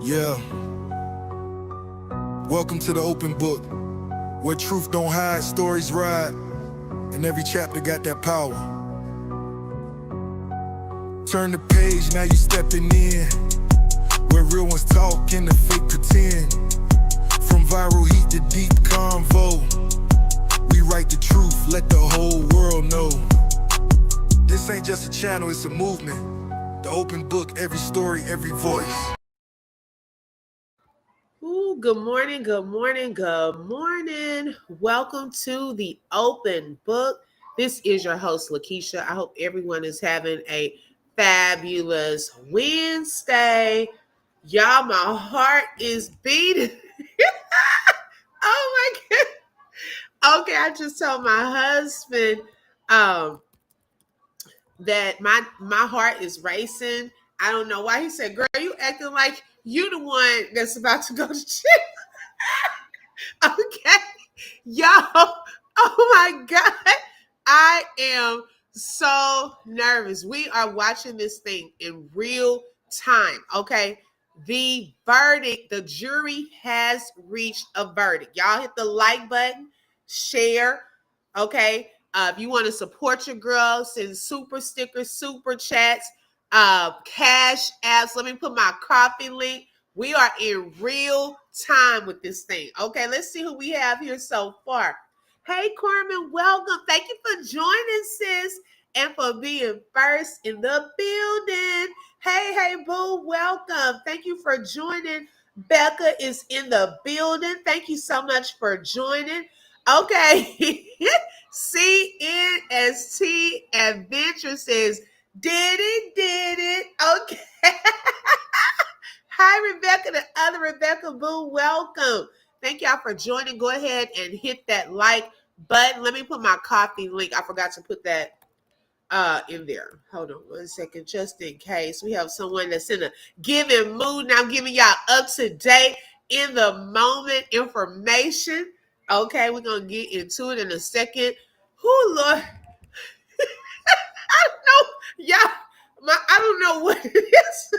Yeah, welcome to the open book, where truth don't hide, stories ride, and every chapter got that power. Turn the page, now you stepping in, where real ones talk and the fake pretend. From viral heat to deep convo, we write the truth, let the whole world know. This ain't just a channel, it's a movement. The open book, every story, every voice. Ooh, good morning, good morning, good morning. Welcome to the open book. This is your host, Lakeisha. I hope everyone is having a fabulous Wednesday. Y'all, my heart is beating. Oh my God. Okay, I just told my husband that my heart is racing. I don't know why. He said, "Girl, you acting like you the one that's about to go to jail." Okay, y'all. Oh my God. I am so nervous. We are watching this thing in real time. Okay. The verdict, the jury has reached a verdict. Y'all hit the like button, share. Okay. If you want to support your girl, send super stickers, super chats, cash apps. Let me put my coffee link. We are in real time with this thing. Okay, let's see who we have here so far. Hey, Courtroom, welcome. Thank you for joining, sis, and for being first in the building. Hey, boo, welcome. Thank you for joining. Becca is in the building. Thank you so much for joining. Okay. CNST Adventure says, did it. Okay. Hi, Rebecca, the other Rebecca Boo. Welcome. Thank y'all for joining. Go ahead and hit that like button. Let me put my coffee link. I forgot to put that in there. Hold on 1 second, just in case. We have someone that's in a giving mood. Now I'm giving y'all up to date in the moment information. Okay, we're gonna get into it in a second. Who, Lord? I don't know. Y'all, I don't know what it is.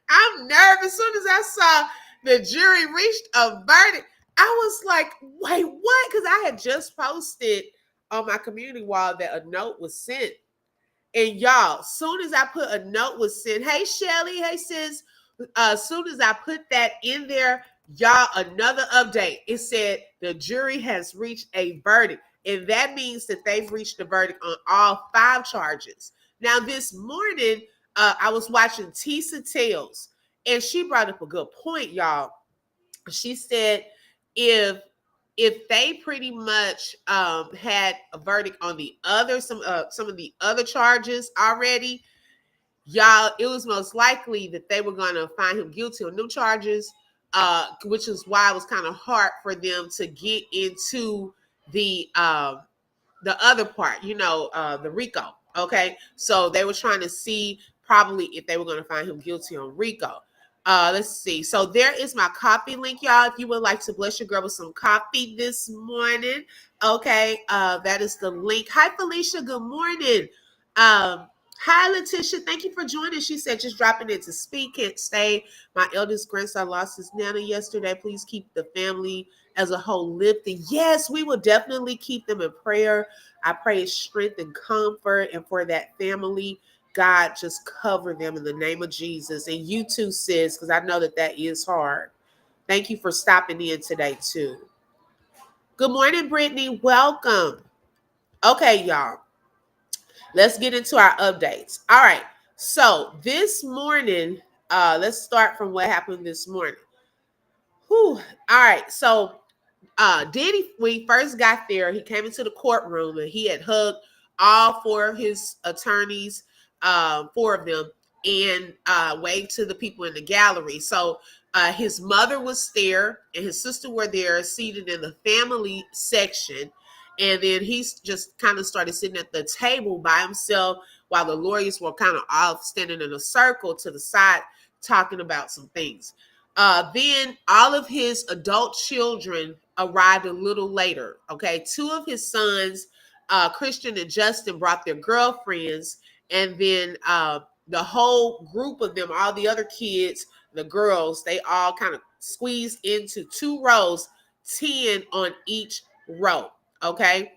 I'm nervous. As soon as I saw the jury reached a verdict, I was like, wait, what? Because I had just posted on my community wall that a note was sent. And y'all, soon as I put a note was sent, hey, Shelly, hey, sis, soon as I put that in there, y'all, another update. It said the jury has reached a verdict. And that means that they've reached a verdict on all 5 charges. Now, this morning, I was watching Tisa Tales, and she brought up a good point, y'all. She said if they pretty much had a verdict on the other some of the other charges already, y'all, it was most likely that they were going to find him guilty on new charges, which is why it was kind of hard for them to get into the other part, the RICO. Okay, so they were trying to see probably if they were going to find him guilty on RICO. Let's see. So there is my coffee link, y'all. If you would like to bless your girl with some coffee this morning, okay, that is the link. Hi, Felicia. Good morning. Hi, Letitia. Thank you for joining. She said just dropping in to speak. Can't stay. My eldest grandson lost his nana yesterday. Please keep the family as a whole lifted. Yes, we will definitely keep them in prayer. I pray strength and comfort, and for that family, God, just cover them in the name of Jesus. And you too, sis, because I know that is hard. Thank you for stopping in today, too. Good morning, Brittany. Welcome. Okay, y'all. Let's get into our updates. All right. So this morning, let's start from what happened this morning. Whew. All right. So Diddy, when he first got there, he came into the courtroom and he had hugged all 4 of his attorneys, 4 of them, and waved to the people in the gallery. So his mother was there and his sister were there seated in the family section. And then he just kind of started sitting at the table by himself while the lawyers were kind of all standing in a circle to the side talking about some things. Then all of his adult children arrived a little later. Okay, 2 of his sons, Christian and Justin, brought their girlfriends, and then the whole group of them, all the other kids, the girls, they all kind of squeezed into 2 rows, 10 on each row. Okay.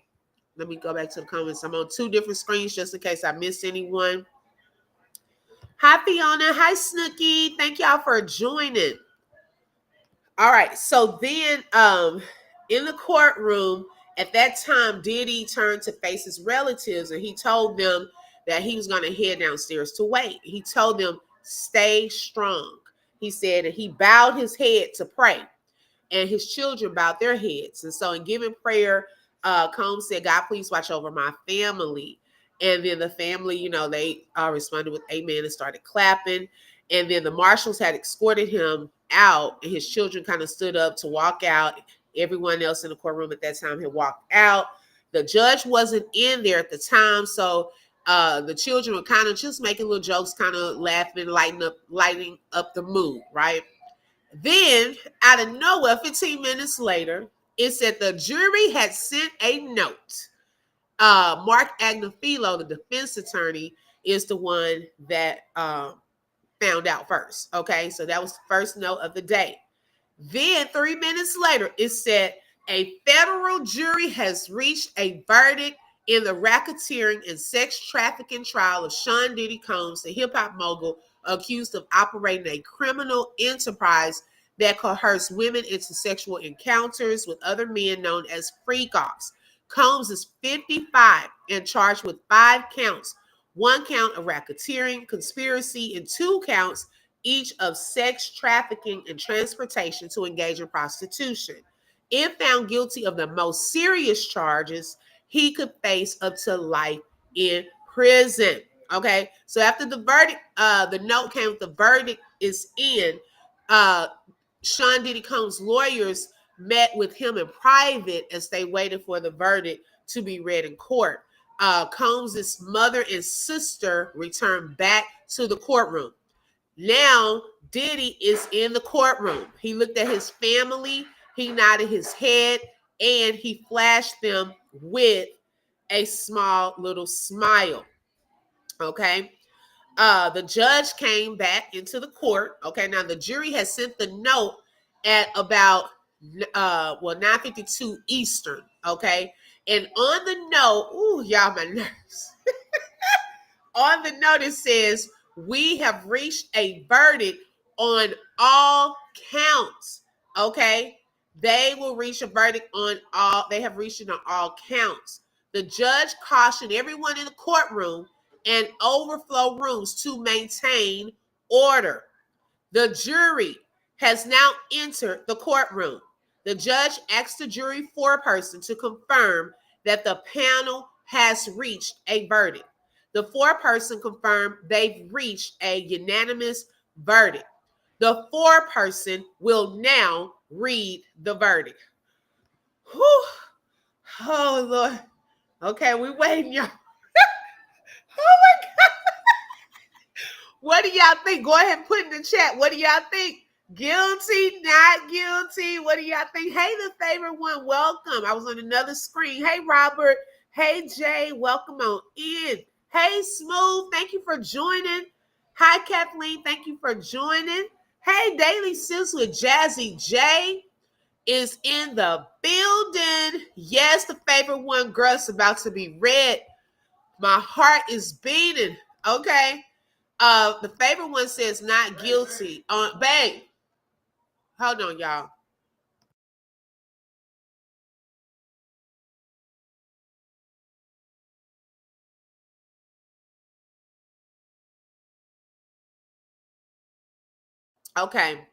Let me go back to the comments. I'm on 2 different screens just in case I missed anyone. Hi, Fiona. Hi, Snooky. Thank y'all for joining. All right. So then in the courtroom, at that time, Diddy turned to face his relatives and he told them that he was going to head downstairs to wait. He told them, stay strong. He said, and he bowed his head to pray, and his children bowed their heads. And so in giving prayer, Combs said, God, please watch over my family. And then the family, they responded with amen and started clapping. And then the marshals had escorted him out, and his children kind of stood up to walk out. Everyone else in the courtroom at that time had walked out. The judge wasn't in there at the time, so the children were kind of just making little jokes, kind of laughing, lighting up the mood, right? Then, out of nowhere, 15 minutes later, it said the jury had sent a note. Mark Agnafilo, the defense attorney, is the one that found out first. Okay, so that was the first note of the day. Then 3 minutes later, it said a federal jury has reached a verdict in the racketeering and sex trafficking trial of Sean Diddy Combs, the hip-hop mogul accused of operating a criminal enterprise that coerced women into sexual encounters with other men known as freak-offs. Combs is 55 and charged with 5 counts, 1 count of racketeering, conspiracy, and 2 counts each of sex trafficking and transportation to engage in prostitution. If found guilty of the most serious charges, he could face up to life in prison. Okay, so after the verdict, the note came, the verdict is in. Sean Diddy Combs' lawyers met with him in private as they waited for the verdict to be read in court. Combs' mother and sister returned back to the courtroom. Now, Diddy is in the courtroom. He looked at his family, he nodded his head, and he flashed them with a small little smile. Okay. The judge came back into the court. Okay. Now, the jury has sent the note at about 9:52 Eastern. Okay. And on the note, ooh, y'all, my nerves. On the note, it says, we have reached a verdict on all counts. Okay. They will reach a verdict on all, they have reached it on all counts. The judge cautioned everyone in the courtroom and overflow rooms to maintain order. The jury has now entered the courtroom. The judge asked the jury foreperson to confirm that the panel has reached a verdict. The foreperson confirmed they've reached a unanimous verdict. The foreperson will now read the verdict. Whew. Oh, Lord. Okay, we waiting, y'all. Oh, my God. What do y'all think? Go ahead and put in the chat. What do y'all think? Guilty, not guilty? What do y'all think? Hey, the favorite one, welcome. I was on another screen. Hey, Robert. Hey, Jay. Welcome on in. Hey, Smooth. Thank you for joining. Hi, Kathleen. Thank you for joining. Hey, Daily Sis with Jazzy J is in the building. Yes, the favorite one, girl, is about to be read. My heart is beating. Okay. The favorite one says not guilty. Babe, hold on, y'all. Okay.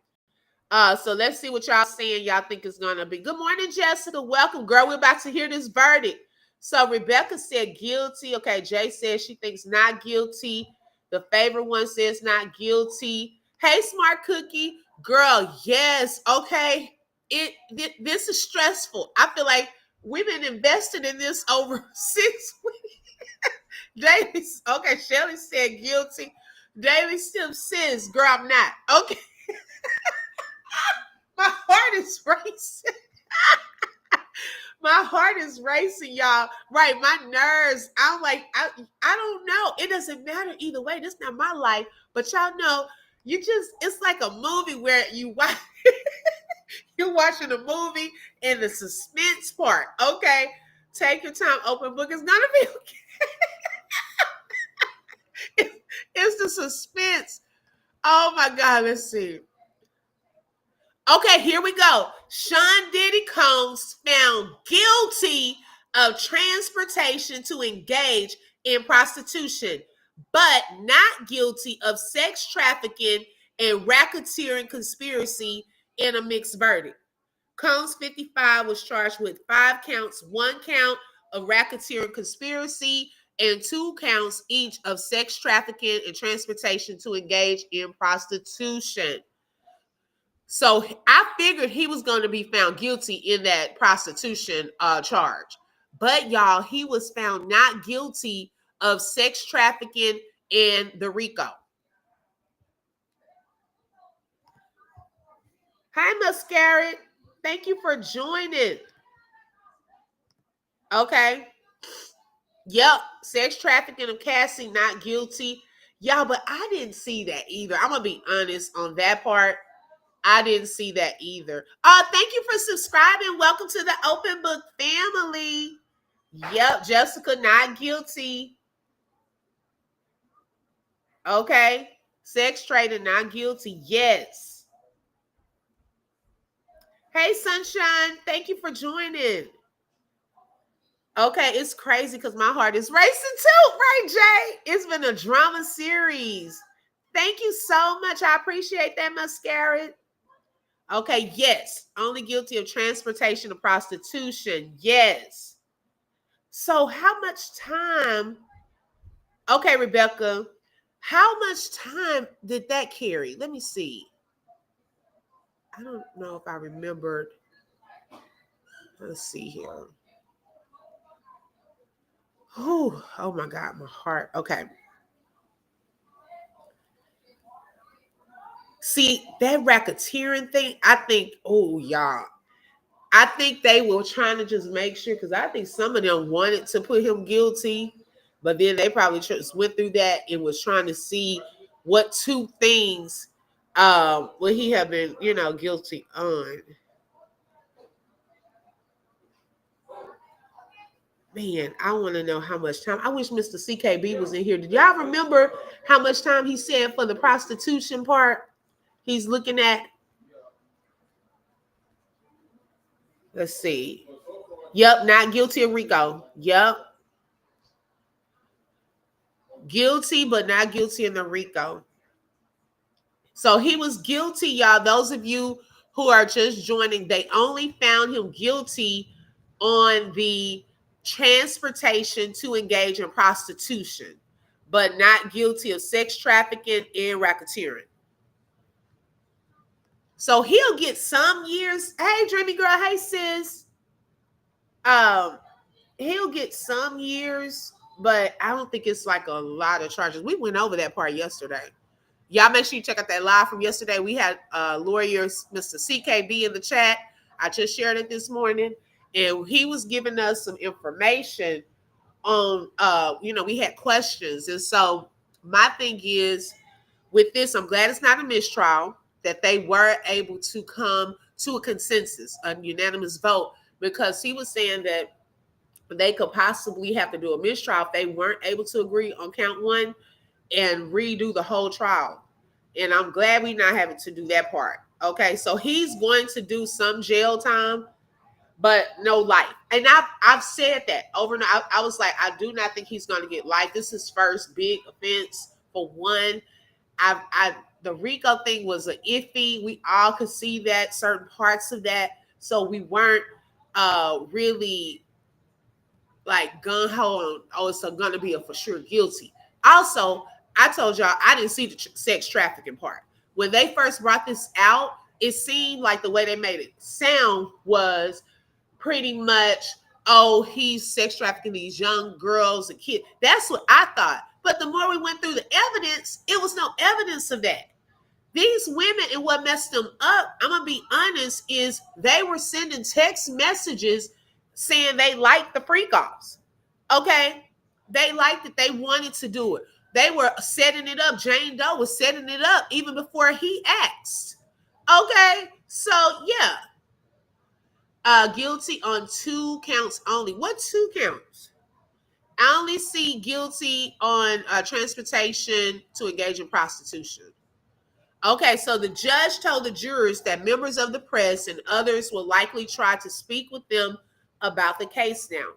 So let's see what y'all saying. Y'all think it's gonna be. Good morning, Jessica. Welcome, girl. We're about to hear this verdict. So Rebecca said guilty. Okay, Jay says she thinks not guilty. The favorite one says not guilty. Hey, Smart Cookie, girl. Yes. Okay. This is stressful. I feel like we've been invested in this over 6 weeks. Daily, okay. Shelly said guilty. Daily Sim says, girl, I'm not. Okay. My heart is racing. My heart is racing, y'all. Right, my nerves. I'm like, I don't know. It doesn't matter either way. This is not my life. But y'all know, it's like a movie where you watch you're watching a movie and the suspense part. Okay. Take your time, open book. It's gonna be okay. It's the suspense. Oh my God, let's see. Okay, here we go. Sean Diddy Combs found guilty of transportation to engage in prostitution, but not guilty of sex trafficking and racketeering conspiracy in a mixed verdict. Combs, 55, was charged with 5 counts, 1 count of racketeering conspiracy, and 2 counts each of sex trafficking and transportation to engage in prostitution. So I figured he was going to be found guilty in that prostitution charge. But y'all, he was found not guilty of sex trafficking and the RICO. Hi, Mascaret. Thank you for joining. Okay. Yep. Sex trafficking and casting, not guilty. Y'all, but I didn't see that either. I'm going to be honest on that part. I didn't see that either. Thank you for subscribing. Welcome to the Open Book family. Yep, Jessica, not guilty. Okay. Sex trading, not guilty. Yes. Hey, Sunshine. Thank you for joining. Okay, it's crazy because my heart is racing too, right, Jay? It's been a drama series. Thank you so much. I appreciate that, Mascara. Okay, yes. Only guilty of transportation of prostitution. Yes. So how much time? Okay, Rebecca. How much time did that carry? Let me see. I don't know if I remembered. Let's see here. Oh my God, my heart. Okay. See, that racketeering thing, I think, y'all. I think they were trying to just make sure, because I think some of them wanted to put him guilty, but then they probably just went through that and was trying to see what 2 things would he have been, guilty on. Man, I want to know how much time. I wish Mr. CKB was in here. Did y'all remember how much time he said for the prostitution part? He's looking at. Let's see. Yep, not guilty of RICO. Yep. Guilty, but not guilty in the RICO. So he was guilty, y'all. Those of you who are just joining, they only found him guilty on the transportation to engage in prostitution, but not guilty of sex trafficking and racketeering. So he'll get some years. Hey, Dreamy Girl. Hey, sis. He'll get some years, but I don't think it's like a lot of charges. We went over that part yesterday. Y'all make sure you check out that live from yesterday. We had lawyers, Mr. CKB in the chat. I just shared it this morning. And he was giving us some information on, we had questions. And so my thing is, with this, I'm glad it's not a mistrial, that they were able to come to a consensus, a unanimous vote, because he was saying that they could possibly have to do a mistrial if they weren't able to agree on count 1 and redo the whole trial. And I'm glad we're not having to do that part. Okay, so he's going to do some jail time, but no life. And I've said that over and over. I was like, I do not think he's going to get life. This is his first big offense for one. The RICO thing was an iffy. We all could see that, certain parts of that. So we weren't really like gung-ho on, it's going to be a for sure guilty. Also, I told y'all I didn't see the sex trafficking part. When they first brought this out, it seemed like the way they made it sound was pretty much, he's sex trafficking these young girls and kids. That's what I thought. But the more we went through the evidence, it was no evidence of that. These women, and what messed them up, I'm going to be honest, is they were sending text messages saying they liked the freak offs. Okay, they liked it. They wanted to do it. They were setting it up. Jane Doe was setting it up even before he asked. Okay, so yeah, guilty on 2 counts only. What 2 counts? I only see guilty on transportation to engage in prostitution. Okay, so the judge told the jurors that members of the press and others will likely try to speak with them about the case now.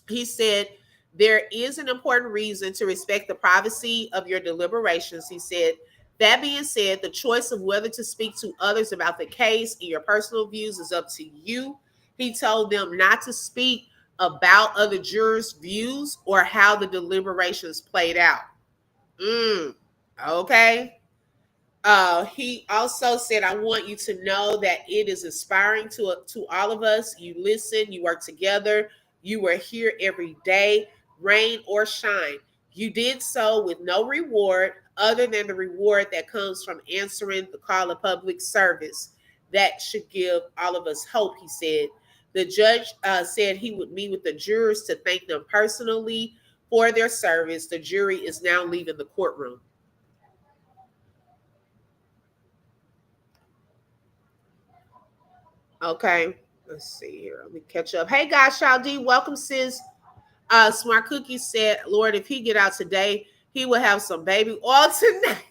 He said, there is an important reason to respect the privacy of your deliberations. He said, that being said, the choice of whether to speak to others about the case and your personal views is up to you. He told them not to speak about other jurors' views or how the deliberations played out. Okay. He also said, I want you to know that it is inspiring to all of us. You listen, you work together, you were here every day, rain or shine. You did so with no reward other than the reward that comes from answering the call of public service. That should give all of us hope, he said. The judge said he would meet with the jurors to thank them personally for their service. The jury is now leaving the courtroom. Okay, let's see here. Let me catch up. Hey guys, Shaldi, welcome, sis. Smart Cookie said, Lord, if he get out today, he will have some baby oil tonight.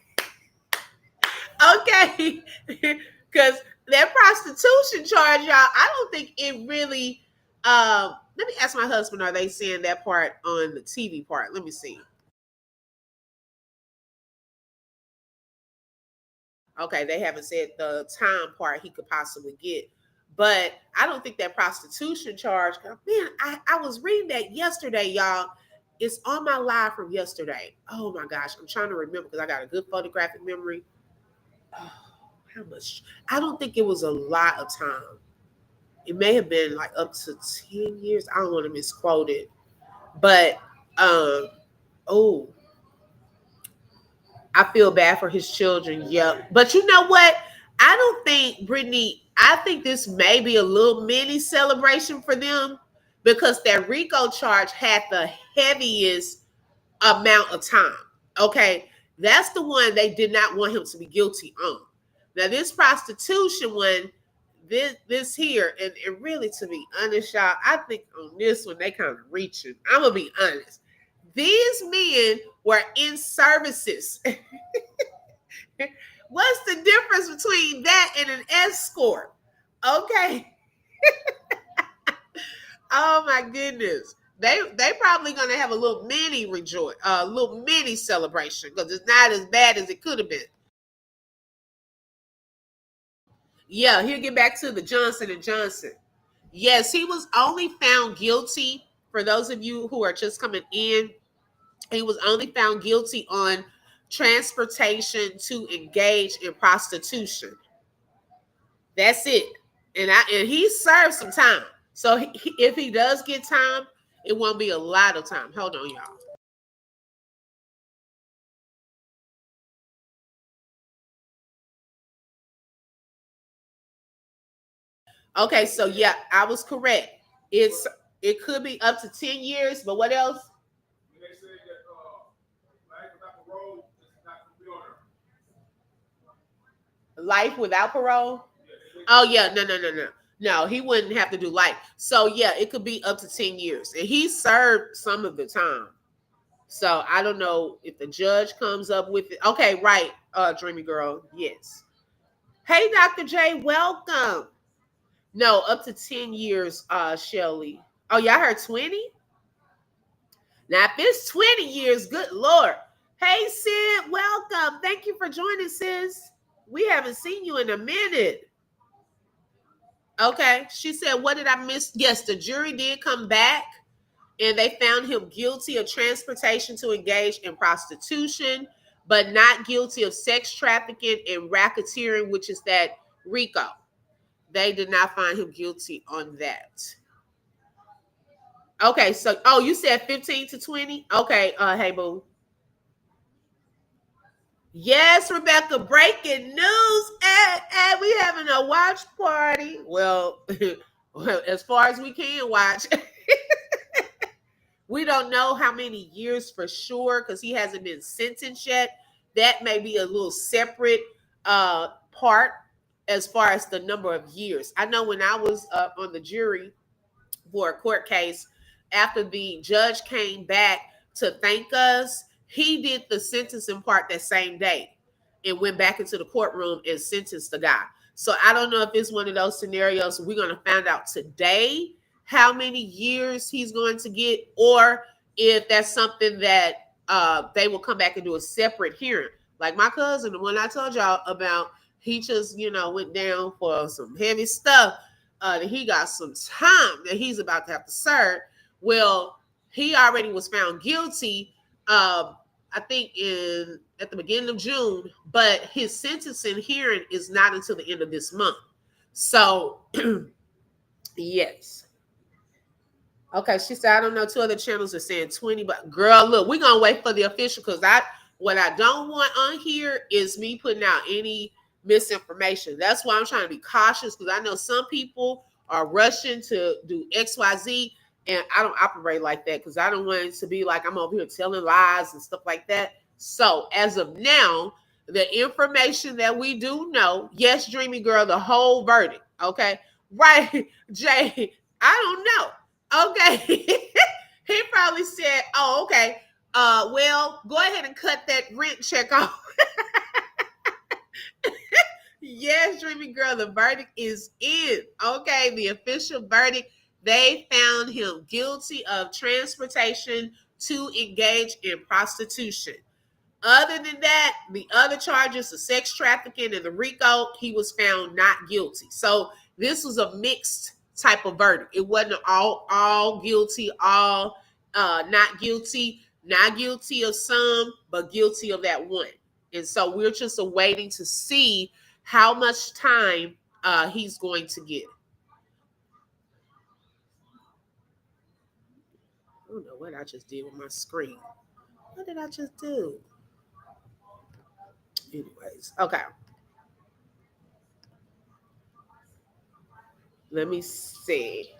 Okay, because that prostitution charge, y'all, I don't think it really. Let me ask my husband, are they saying that part on the TV part? Let me see. Okay, they haven't said the time part he could possibly get. But I don't think that prostitution charge, man, I was reading that yesterday, y'all. It's on my live from yesterday. Oh my gosh, I'm trying to remember because I got a good photographic memory. Oh, how much? I don't think it was a lot of time. It may have been like up to 10 years. I don't want to misquote it. But oh, I feel bad for his children. Yep. But you know what? I don't think, Brittany, I think this may be a little mini celebration for them because that RICO charge had the heaviest amount of time. Okay. That's the one they did not want him to be guilty on. Now, this prostitution one, this here, and really to be honest, y'all, I think on this one they kind of reaching. I'm gonna be honest. These men were in services. What's the difference between that and an escort? Okay. Oh my goodness. They probably gonna have a little mini rejoice, a little mini celebration because it's not as bad as it could have been. Yeah, he'll get back to the Johnson and Johnson. Yes, he was only found guilty. For those of you who are just coming in, he was only found guilty on transportation to engage in prostitution. That's it. And he served some time. So if he does get time, it won't be a lot of time. Hold on, y'all. Okay, so yeah, I was correct. It could be up to 10 years, but what else? Life without parole? Oh yeah, no. No, he wouldn't have to do life. So yeah, it could be up to 10 years. And he served some of the time. So I don't know if the judge comes up with it. Okay, right, Dreamy Girl. Yes. Hey, Dr. J, welcome. No, up to 10 years, Shelly. Oh, y'all heard 20? Now, if it's 20 years, good Lord. Hey, Sid, welcome. Thank you for joining, sis. We haven't seen you in a minute. Okay. She said, what did I miss? Yes, the jury did come back and they found him guilty of transportation to engage in prostitution, but not guilty of sex trafficking and racketeering, which is that RICO. They did not find him guilty on that. Okay, so you said 15 to 20? Okay, hey boo. Yes, Rebecca, breaking news. And we having a watch party. Well, as far as we can watch. We don't know how many years for sure because he hasn't been sentenced yet. That may be a little separate part as far as the number of years. I know when I was on the jury for a court case, after the judge came back to thank us, he did the sentencing part that same day and went back into the courtroom and sentenced the guy. So I don't know if it's one of those scenarios. We're going to find out today how many years he's going to get, or if that's something that they will come back and do a separate hearing. Like my cousin, the one I told y'all about, he just, went down for some heavy stuff. He got some time that he's about to have to serve. Well, he already was found guilty, I think at the beginning of June, but his sentencing hearing is not until the end of this month. So, yes. Okay, she said, I don't know. 2 other channels are saying 20, but girl, look, we're going to wait for the official because what I don't want on here is me putting out any misinformation. That's why I'm trying to be cautious because I know some people are rushing to do XYZ, and I don't operate like that because I don't want it to be like I'm over here telling lies and stuff like that. So as of now, the information that we do know, yes, Dreamy Girl, the whole verdict, okay? Right, Jay, I don't know. Okay. He probably said, oh, okay. Well, go ahead and cut that rent check off. Yes, Dreamy Girl, the verdict is in. Okay, the official verdict. They found him guilty of transportation to engage in prostitution. Other than that, the other charges, the sex trafficking and the RICO, he was found not guilty. So this was a mixed type of verdict. It wasn't all guilty, all not guilty, not guilty of some, but guilty of that one. And so we're just awaiting to see how much time he's going to get. I don't know what I just did with my screen. What did I just do? Anyways, okay. Let me see.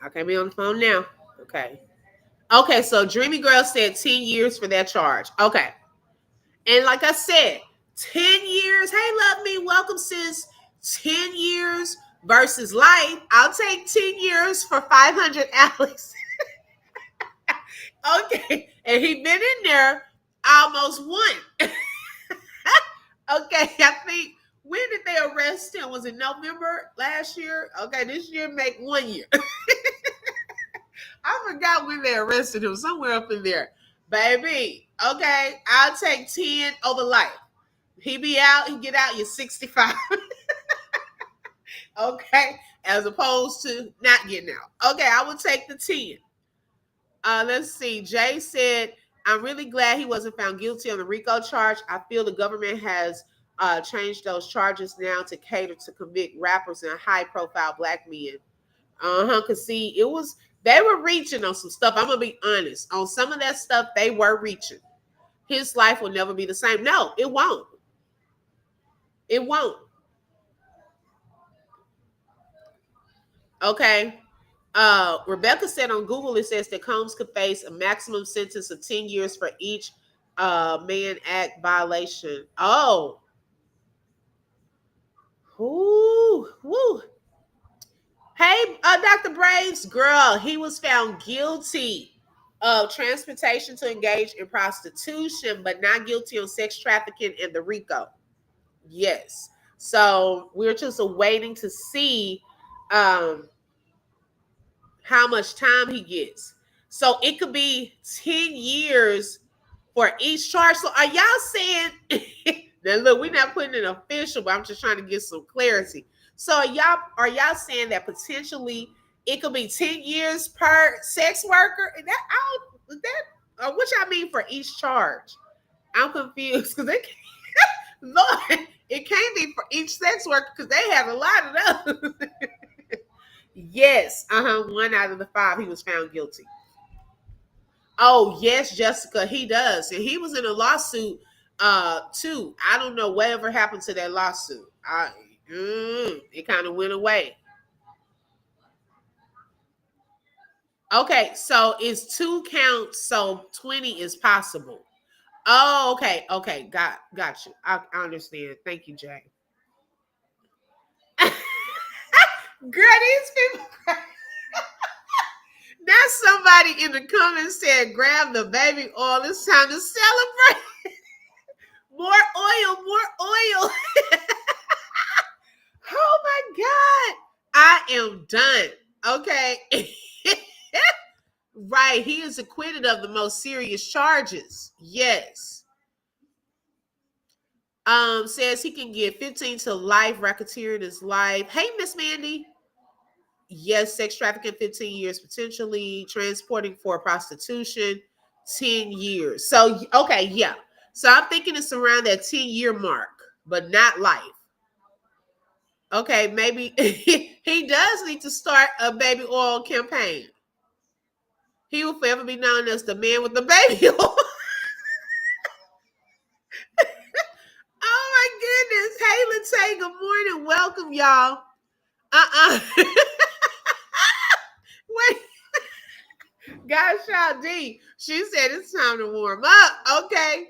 Okay, be on the phone now. Okay. Okay, so Dreamy Girl said 10 years for that charge. Okay. And like I said, 10 years. Hey, love me. Welcome, sis. 10 years versus life. I'll take 10 years for 500 Alex. Okay. And he been in there almost one. Okay. I think, when did they arrest him? Was it November last year? Okay. This year make 1 year. I forgot when they arrested him. Somewhere up in there. Baby. Okay. I'll take 10 over life. He be out, he get out, you're 65. Okay, as opposed to not getting out. Okay, I would take the 10. Let's see. Jay said, I'm really glad he wasn't found guilty on the RICO charge. I feel the government has changed those charges now to cater to convict rappers and high-profile black men. Because see, they were reaching on some stuff. I'm going to be honest. On some of that stuff, they were reaching. His life will never be the same. No, it won't. It won't. Okay. Rebecca said on Google, it says that Combs could face a maximum sentence of 10 years for each Mann Act violation. Oh. Ooh. Woo. Hey, Dr. Braves, girl, he was found guilty of transportation to engage in prostitution, but not guilty on sex trafficking and the RICO. Yes. So we're just waiting to see how much time he gets. So it could be 10 years for each charge. So are y'all saying, now look, we're not putting it official, but I'm just trying to get some clarity. So are y'all saying that potentially it could be 10 years per sex worker? What y'all mean for each charge? I'm confused because they can't. Lord, it can't be for each sex worker because they have a lot of those. Yes, 1 out of the 5 he was found guilty. Oh yes, Jessica, he does, and he was in a lawsuit too. I don't know whatever happened to that lawsuit. It kind of went away. Okay, so it's 2 counts, so 20 is possible. Oh, okay, okay, got you. I understand. Thank you, Jay. Girl, these people. Now somebody in the comments said, "Grab the baby oil. It's time to celebrate. More oil, more oil." Oh my God, I am done. Okay. Right, he is acquitted of the most serious charges. Yes. Says he can get 15 to life, racketeering his life. Hey, Miss Mandy. Yes, sex trafficking, 15 years potentially. Transporting for prostitution, 10 years. So, okay, yeah. So I'm thinking it's around that 10-year mark, but not life. Okay, maybe he does need to start a baby oil campaign. He will forever be known as the man with the baby oil. Oh my goodness. Hey, Latae, good morning. Welcome, y'all. Wait, gosh, y'all D. She said it's time to warm up. Okay.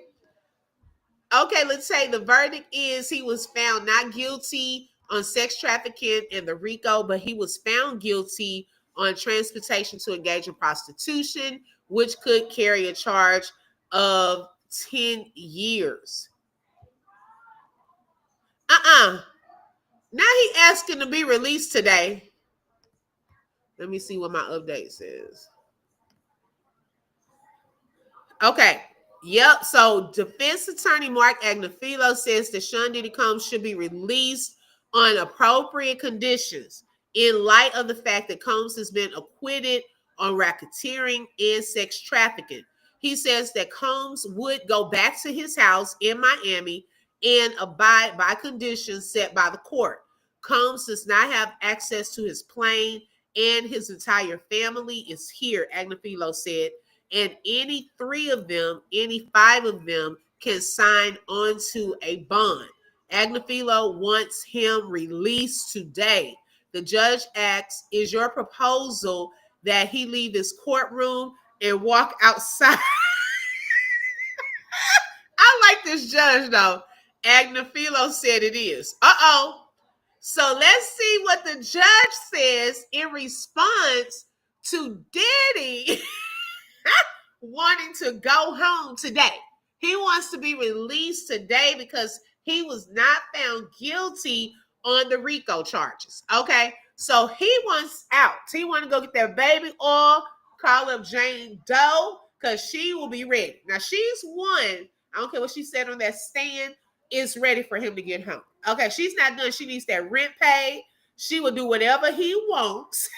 Okay, let's say the verdict is he was found not guilty on sex trafficking and the RICO, but he was found guilty on transportation to engage in prostitution, which could carry a charge of 10 years. Now he asking to be released today. Let me see what my update says. Okay. Yep. So defense attorney Mark Agnafilo says that Sean Diddy Combs should be released on appropriate conditions in light of the fact that Combs has been acquitted on racketeering and sex trafficking. He says that Combs would go back to his house in Miami and abide by conditions set by the court. Combs does not have access to his plane and his entire family is here, Agnafilo said, and any 5 of them can sign onto a bond. Agnafilo wants him released today. The judge asks, is your proposal that he leave this courtroom and walk outside? I like this judge though. Agnafilo said it is. So let's see what the judge says in response to Diddy wanting to go home today. He wants to be released today because he was not found guilty on the RICO charges. Okay, so he wants out. He want to go get that baby oil, call up Jane Doe because she will be ready. Now she's one. I don't care what she said on that stand. Is ready for him to get home. Okay, she's not done. She needs that rent paid. She will do whatever he wants.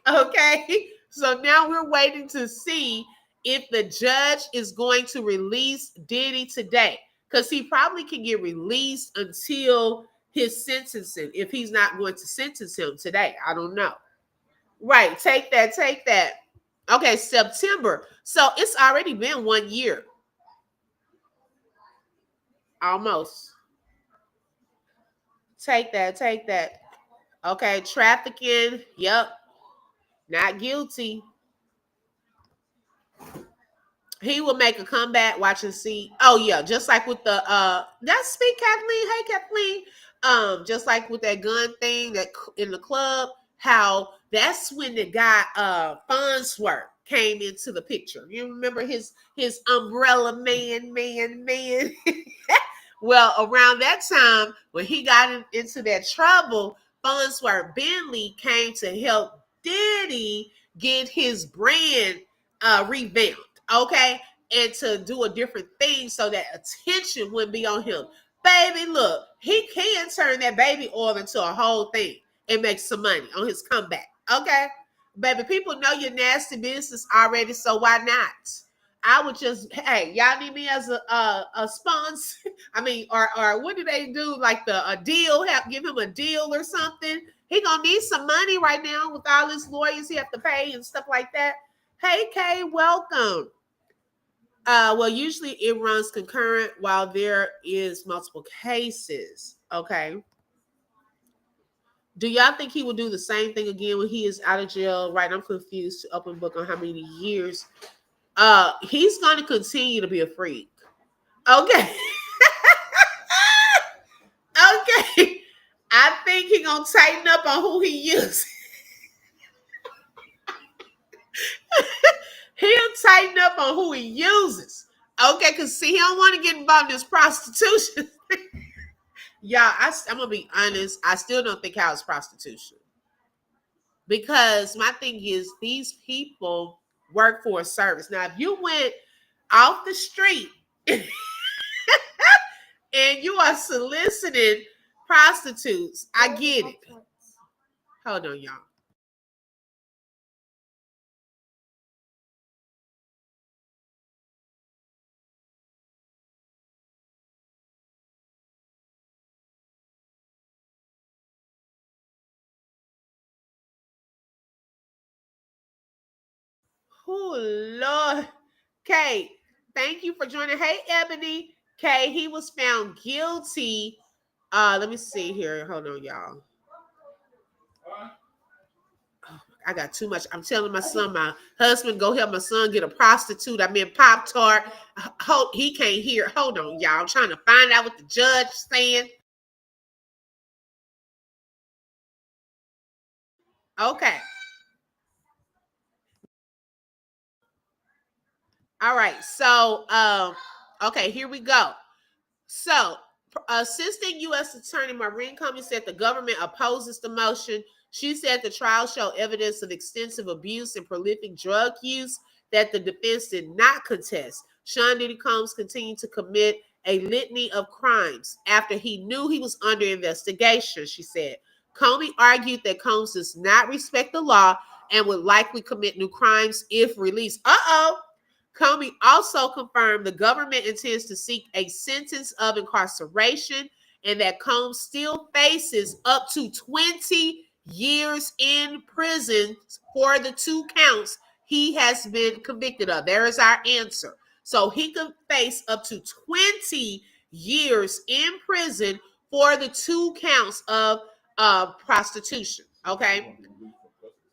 Okay, so now we're waiting to see if the judge is going to release Diddy today, because he probably can get released until his sentencing if he's not going to sentence him today. I don't know. Right, take that. Okay, September. So it's already been 1 year. Almost. Take that. Okay, trafficking. Yep. Not guilty. He will make a comeback. Watch and see. Oh yeah, just like with the that's speak Kathleen. Hey Kathleen. Just like with that gun thing that in the club, how that's when the guy Farnsworth came into the picture. You remember his umbrella man. Well, around that time when he got into that trouble, Farnsworth Bentley came to help Diddy get his brand revamped. Okay, and to do a different thing so that attention wouldn't be on him. Baby, look, he can turn that baby oil into a whole thing and make some money on his comeback. Okay, baby, people know your nasty business already, so why not? I would just, hey, y'all need me as a sponsor. I mean, or what do they do? Like a deal, give him a deal or something. He gonna need some money right now with all his lawyers he have to pay and stuff like that. Hey, Kay, welcome. Well, usually it runs concurrent while there is multiple cases. Okay. Do y'all think he will do the same thing again when he is out of jail? Right, I'm confused to open book on how many years. He's going to continue to be a freak. Okay. Okay. I think he gonna tighten up on who he uses. He'll tighten up on who he uses. Okay, because see, he don't want to get involved in this prostitution. Yeah, I'm gonna be honest. I still don't think how it's prostitution. Because my thing is these people work for a service. Now, if you went off the street and you are soliciting prostitutes, I get it. Hold on, y'all. Oh, Lord. Kate, thank you for joining. Hey, Ebony. Kate, he was found guilty. Let me see here. Hold on, y'all. Oh, I got too much. I'm telling my son, my husband, go help my son get a prostitute. I mean, Pop Tart. He can't hear. Hold on, y'all. I'm trying to find out what the judge saying. Okay. All right. So, okay, here we go. So, Assistant U.S. Attorney Maureen Cummings said the government opposes the motion. She said the trial showed evidence of extensive abuse and prolific drug use that the defense did not contest. Sean Diddy Combs continued to commit a litany of crimes after he knew he was under investigation, she said. Comey argued that Combs does not respect the law and would likely commit new crimes if released. Comey also confirmed the government intends to seek a sentence of incarceration and that Combs still faces up to 20 years in prison for the 2 counts he has been convicted of. There is our answer. So he could face up to 20 years in prison for the 2 counts of prostitution. Okay.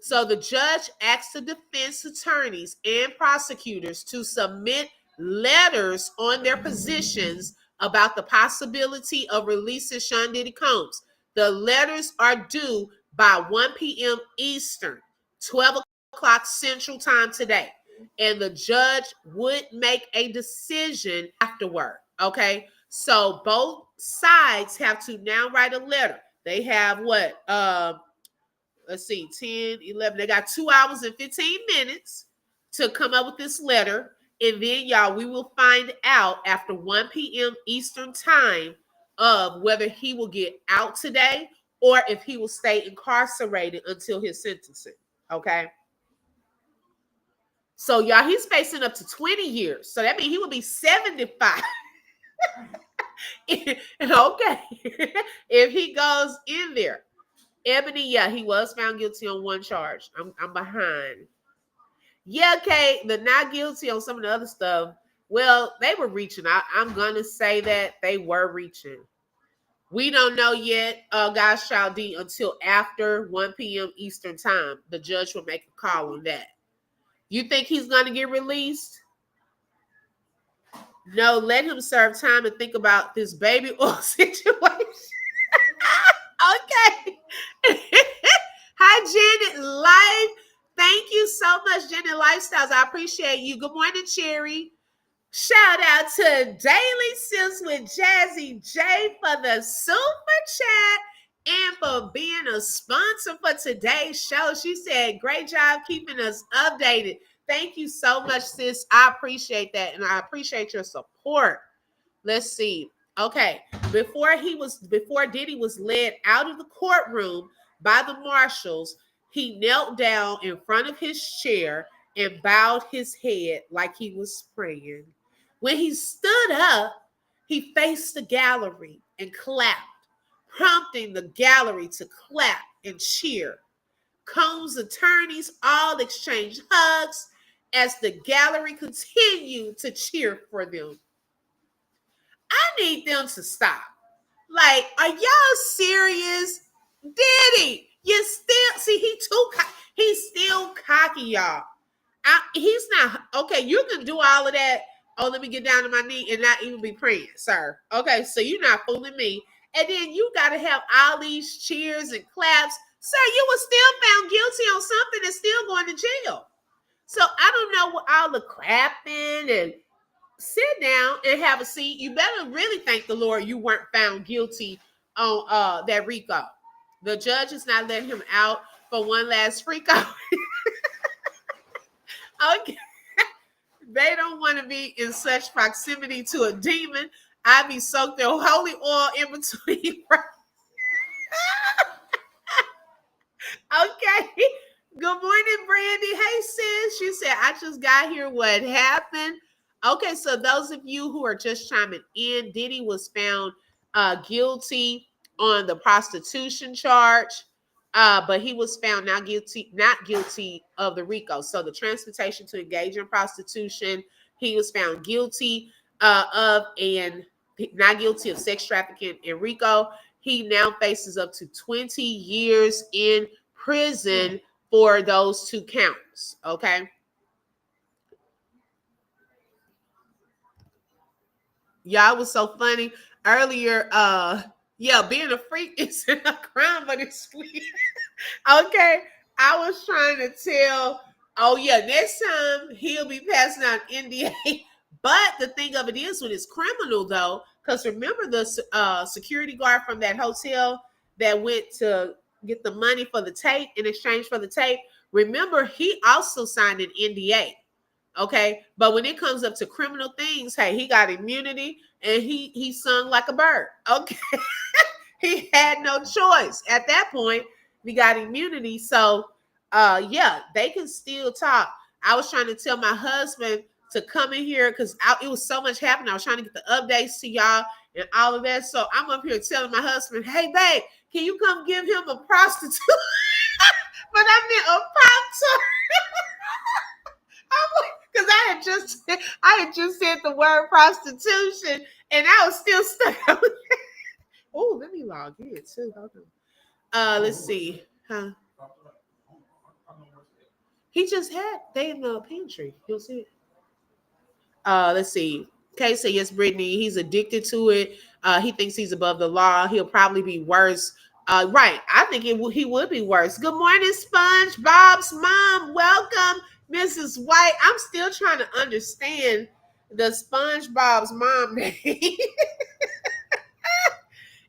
So the judge asked the defense attorneys and prosecutors to submit letters on their positions about the possibility of releasing Sean Diddy Combs. The letters are due by 1 p.m. Eastern, 12 o'clock Central Time today. And the judge would make a decision afterward. Okay. So both sides have to now write a letter. They have what? Let's see, 10, 11. They got 2 hours and 15 minutes to come up with this letter. And then, y'all, we will find out after 1 p.m. Eastern time of whether he will get out today or if he will stay incarcerated until his sentencing. Okay. So, y'all, he's facing up to 20 years. So that means he will be 75. Okay. If he goes in there. Ebony, yeah, he was found guilty on 1 charge. I'm behind. Yeah, Kate, the not guilty on some of the other stuff. Well, they were reaching. I'm gonna say that they were reaching. We don't know yet, guys, shall D, until after 1 p.m. Eastern time. The judge will make a call on that. You think he's gonna get released? No, let him serve time and think about this baby oil situation. Okay. Hi, Janet Life. Thank you so much, Janet Lifestyles. I appreciate you. Good morning, Cherry. Shout out to Daily Sips with Jazzy J for the super chat and for being a sponsor for today's show. She said, great job keeping us updated. Thank you so much, sis. I appreciate that. And I appreciate your support. Let's see. Okay. Before Diddy was led out of the courtroom by the marshals, he knelt down in front of his chair and bowed his head like he was praying. When he stood up, he faced the gallery and clapped, prompting the gallery to clap and cheer. Combs' attorneys all exchanged hugs as the gallery continued to cheer for them. I need them to stop. Like, are y'all serious? Diddy, you still see he's still cocky, y'all. He's not okay. You can do all of that. Oh, let me get down to my knee and not even be praying, sir. Okay, so you're not fooling me. And then you got to have all these cheers and claps, sir. You were still found guilty on something and still going to jail. So I don't know what all the clapping and sit down and have a seat. You better really thank the Lord you weren't found guilty on that RICO. The judge is not letting him out for one last freak out. Okay. They don't want to be in such proximity to a demon. I be soaked in holy oil in between. Okay. Good morning, Brandy. Hey, sis. She said, I just got here. What happened? Okay, so those of you who are just chiming in, Diddy was found guilty on the prostitution charge, but he was found not guilty of the RICO. So the transportation to engage in prostitution, he was found guilty of, and not guilty of sex trafficking in RICO. He now faces up to 20 years in prison for those two counts. Okay. Y'all was so funny earlier. Yeah, being a freak isn't a crime, but it's sweet. Okay. I was trying to tell, oh yeah, next time he'll be passing out NDA. But the thing of it is, when it's criminal though, because remember the security guard from that hotel that went to get the money for the tape in exchange for the tape. Remember, he also signed an NDA. Okay, but when it comes up to criminal things, hey, he got immunity and he sung like a bird. Okay, he had no choice at that point. We got immunity, so yeah, they can still talk. I was trying to tell my husband to come in here because it was so much happening. I was trying to get the updates to y'all and all of that. So I'm up here telling my husband, "Hey, babe, can you come give him a prostitute?" But I meant a pop tart. Because I had just said the word prostitution, and I was still stuck. Oh, let me log in too. Hold on. Let's see. Huh? He just had they in the pantry. You'll see it. Let's see. Kay said yes, Brittany. He's addicted to it. He thinks he's above the law. He'll probably be worse. Right. I think he would be worse. Good morning, SpongeBob's mom. Welcome, Mrs. White. I'm still trying to understand the SpongeBob's mom name.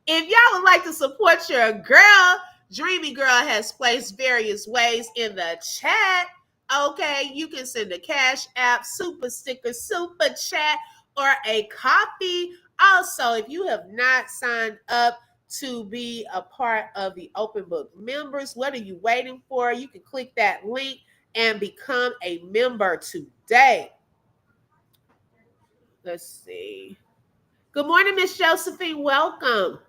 If y'all would like to support your girl, Dreamy Girl has placed various ways in the chat. Okay, you can send a cash app, super sticker, super chat, or a coffee. Also, if you have not signed up to be a part of the Open Book members, what are you waiting for? You can click that link and become a member today. Let's see. Good morning, Miss Josephine. Welcome.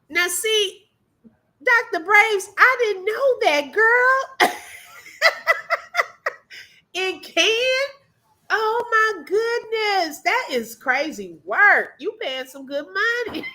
Now, see, Dr. Braves, I didn't know that, girl. It can? Oh, my goodness. That is crazy work. You paying some good money.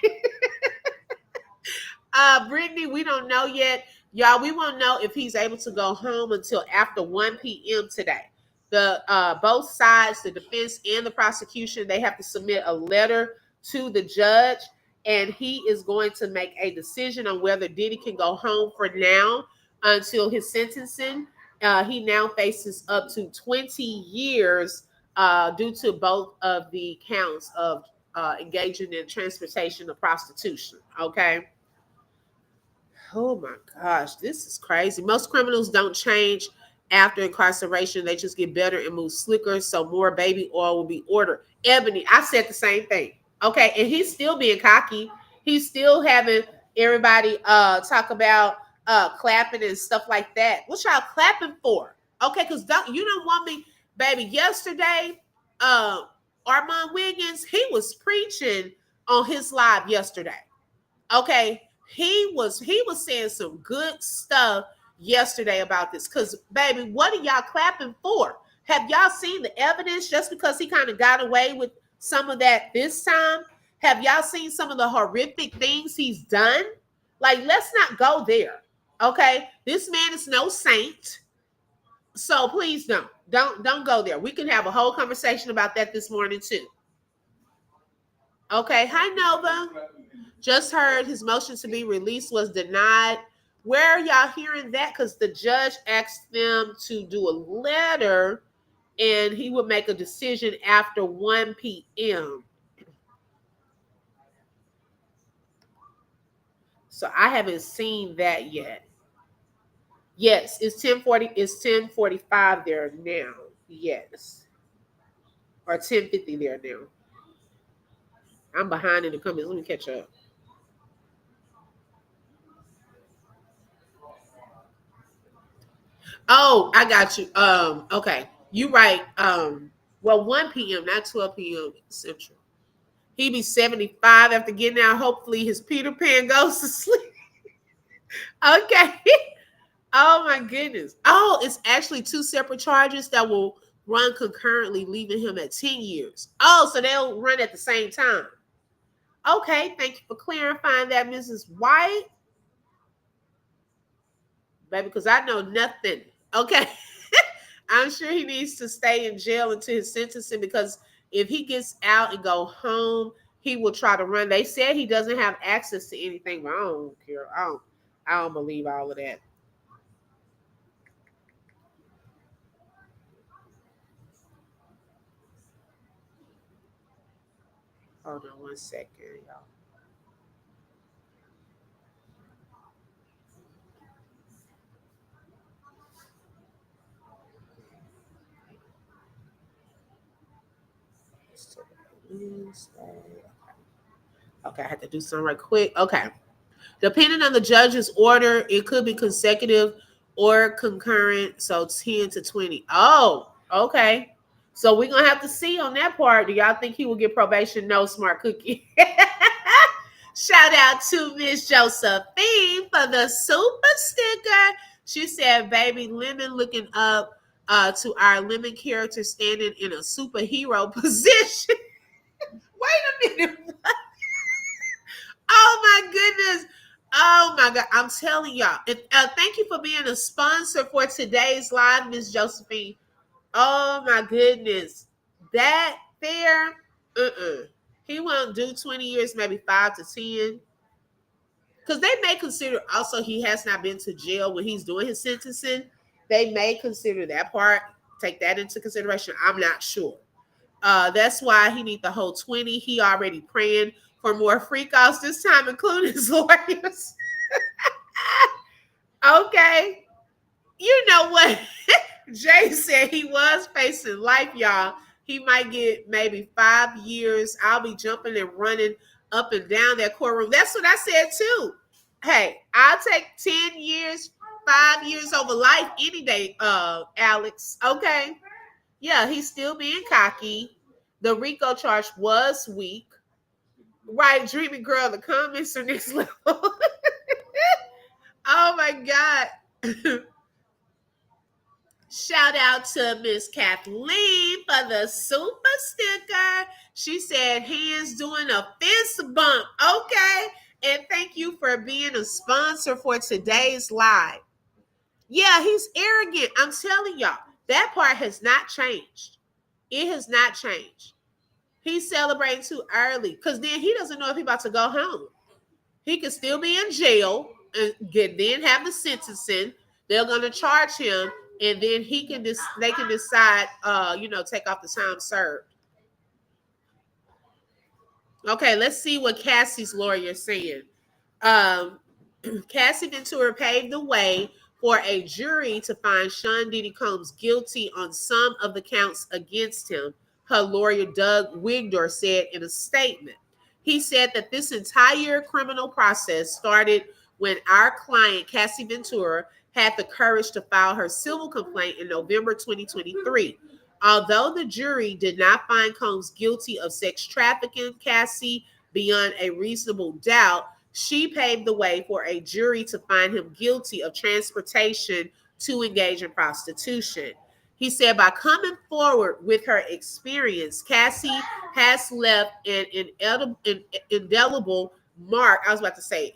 Brittany, we don't know yet. Y'all, we won't know if he's able to go home until after 1 p.m. today. The both sides, the defense and the prosecution, they have to submit a letter to the judge, and he is going to make a decision on whether Diddy can go home for now until his sentencing. He now faces up to 20 years due to both of the counts of engaging in transportation of prostitution. Okay. Oh my gosh, this is crazy. Most criminals don't change after incarceration. They just get better and move slicker. So more baby oil will be ordered. Ebony, I said the same thing. Okay, and he's still being cocky. He's still having everybody talk about clapping and stuff like that. What y'all clapping for? Okay, because you don't want me, baby. Yesterday, Armand Wiggins, he was preaching on his live yesterday. Okay, he was saying some good stuff yesterday about this. Because, baby, what are y'all clapping for? Have y'all seen the evidence? Just because he kind of got away with some of that this time, have y'all seen some of the horrific things he's done? Like, let's not go there. Okay, this man is no saint, so please don't go there. We can have a whole conversation about that this morning too. Okay, hi Nova. Just heard his motion to be released was denied. Where are y'all hearing that? Because the judge asked them to do a letter and he would make a decision after 1 p.m. So I haven't seen that yet. Yes, it's 10:40. It's 10:45 there now. Yes, or 10:50 there now. I'm behind in the comments. Let me catch up. Oh, I got you. Okay, you right. Well, 1 p.m., not 12 p.m. Central. He be 75 after getting out. Hopefully, his Peter Pan goes to sleep. Okay. Oh my goodness. Oh, it's actually two separate charges that will run concurrently, leaving him at 10 years. Oh, so they'll run at the same time. Okay, thank you for clarifying that, Mrs. White. Baby, because I know nothing. Okay. I'm sure he needs to stay in jail until his sentencing because if he gets out and go home, he will try to run. They said he doesn't have access to anything, but I don't care. I don't believe all of that. Hold on 1 second, y'all. Okay, I had to do something right quick. Okay. Depending on the judge's order, it could be consecutive or concurrent. So 10 to 20. Oh, okay. So we're gonna have to see on that part. Do y'all think he will get probation? No, smart cookie. Shout out to Miss Josephine for the super sticker. She said, baby lemon looking up to our lemon character standing in a superhero position. Wait a minute. Oh my goodness. Oh my God. I'm telling y'all. Thank you for being a sponsor for today's live, Miss Josephine. Oh my goodness. That there, he won't do 20 years, maybe 5 to 10. Because they may consider also he has not been to jail when he's doing his sentencing. They may consider that part, take that into consideration. I'm not sure. That's why he need the whole 20. He already praying for more freak offs this time, including his lawyers. Okay. You know what? Jay said he was facing life, y'all. He might get maybe 5 years. I'll be jumping and running up and down that courtroom. That's what I said too. Hey, I'll take 10 years, 5 years over life any day, Alex. Okay. Yeah, he's still being cocky. The RICO charge was weak. Right, dreamy girl, the comments are next level. Oh my God. Shout out to Miss Kathleen for the super sticker. She said hands doing a fist bump. Okay. And thank you for being a sponsor for today's live. Yeah, he's arrogant. I'm telling y'all, that part has not changed. It has not changed. He's celebrating too early because then he doesn't know if he's about to go home. He could still be in jail and then have the sentencing. They're gonna charge him, and then they can decide, take off the time served. Okay, let's see what Cassie's lawyer is saying. Um, Cassie Ventura paved the way for a jury to find Sean Diddy Combs guilty on some of the counts against him, her lawyer Doug Wigdor said in a statement. He said that this entire criminal process started when our client, Cassie Ventura, had the courage to file her civil complaint in November 2023. Although the jury did not find Combs guilty of sex trafficking, Cassie, beyond a reasonable doubt, she paved the way for a jury to find him guilty of transportation to engage in prostitution. He said, by coming forward with her experience, Cassie has left an indelible mark. I was about to say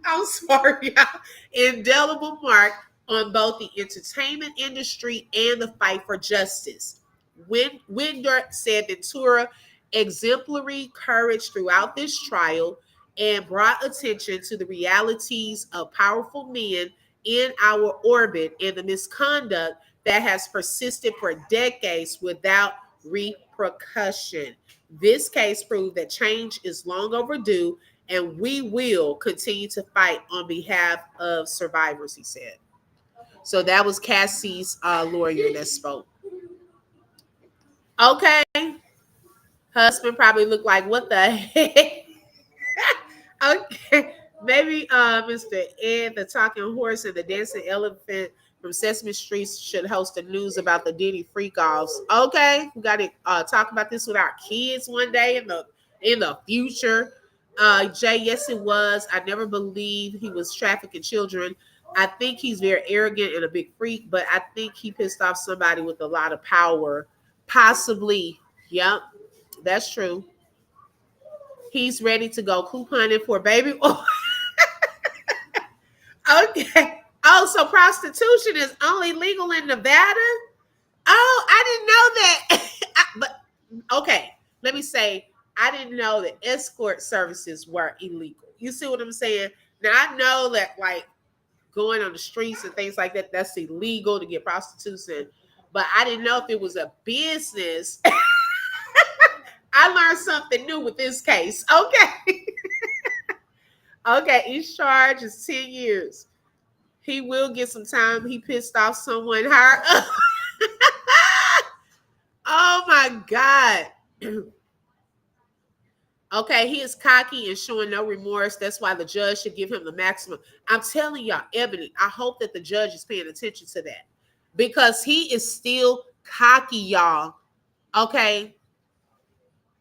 I'm sorry, y'all. Indelible mark on both the entertainment industry and the fight for justice. Winder said Ventura exemplary courage throughout this trial and brought attention to the realities of powerful men in our orbit and the misconduct that has persisted for decades without repercussion. This case proved that change is long overdue and we will continue to fight on behalf of survivors, he said. So that was Cassie's lawyer that spoke. Okay. Husband probably looked like, what the heck? Okay. Maybe Mr. Ed, the talking horse, and the dancing elephant from Sesame Street should host the news about the Diddy freak offs. Okay, we got to talk about this with our kids one day in the future. Jay, yes, it was. I never believed he was trafficking children. I think he's very arrogant and a big freak, but I think he pissed off somebody with a lot of power. Possibly. Yep, that's true. He's ready to go couponing for baby. Okay. Oh, so prostitution is only legal in Nevada? Oh, I didn't know that. But okay, let me say, I didn't know that escort services were illegal. You see what I'm saying? Now I know that like going on the streets and things like that, that's illegal to get prostitutes in. But I didn't know if it was a business. I learned something new with this case. Okay. Okay, each charge is 10 years. He will get some time. He pissed off someone higher up. Oh my God. Okay, he is cocky and showing no remorse. That's why the judge should give him the maximum. I'm telling y'all, Ebony, I hope that the judge is paying attention to that because he is still cocky, y'all. Okay.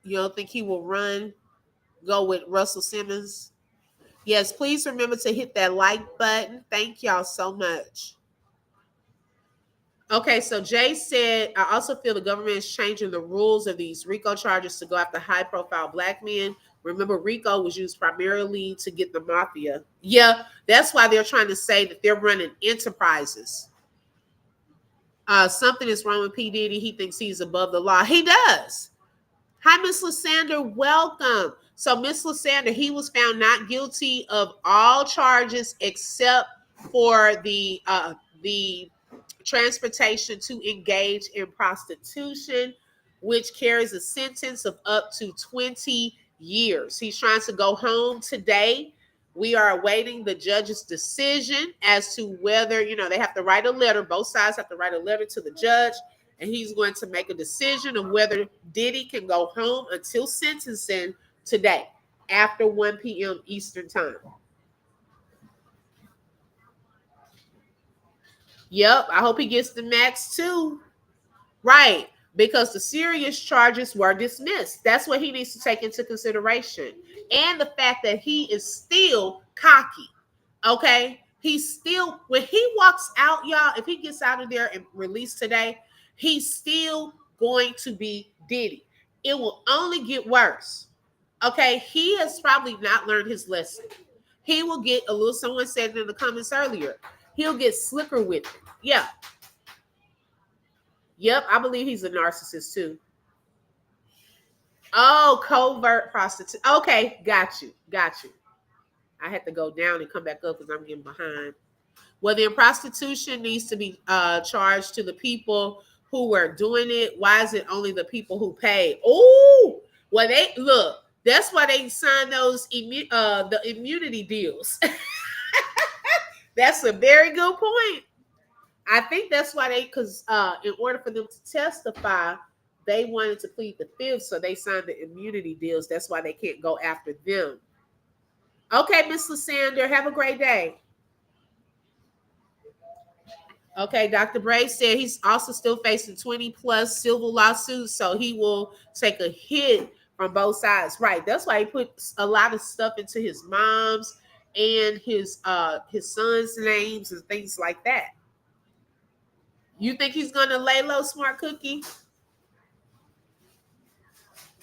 You don't think he will go with Russell Simmons? Yes, please remember to hit that like button. Thank y'all so much. Okay, so Jay said, I also feel the government is changing the rules of these RICO charges to go after high profile black men. Remember, RICO was used primarily to get the mafia. Yeah, that's why they're trying to say that they're running enterprises. Something is wrong with P. Diddy. He thinks he's above the law. He does. Hi, Miss Lysander. Welcome. So, Miss Lysander, he was found not guilty of all charges except for the transportation to engage in prostitution, which carries a sentence of up to 20 years. He's trying to go home today. We are awaiting the judge's decision as to whether, they have to write a letter. Both sides have to write a letter to the judge, and he's going to make a decision of whether Diddy can go home until sentencing today after 1 p.m. Eastern time. Yep, I hope he gets the max too. Right, because the serious charges were dismissed. That's what he needs to take into consideration. And the fact that he is still cocky. Okay? He's still, when he walks out, y'all, if he gets out of there and released today, he's still going to be Diddy. It will only get worse. Okay? He has probably not learned his lesson. He will get a little, someone said in the comments earlier, he'll get slicker with it. Yeah. Yep, I believe he's a narcissist too. Oh, covert prostitute. Okay, got you. I had to go down and come back up because I'm getting behind. Well, then prostitution needs to be charged to the people who were doing it. Why is it only the people who pay? Oh, well, they look. That's why they signed those the immunity deals. That's a very good point. I think that's why because in order for them to testify, they wanted to plead the fifth, so they signed the immunity deals. That's why they can't go after them. Okay, Miss Lysander, have a great day. Okay, Dr. Bray said he's also still facing 20 plus civil lawsuits, so he will take a hit from both sides. Right, that's why he put a lot of stuff into his mom's and his son's names and things like that. You think he's gonna lay low, smart cookie?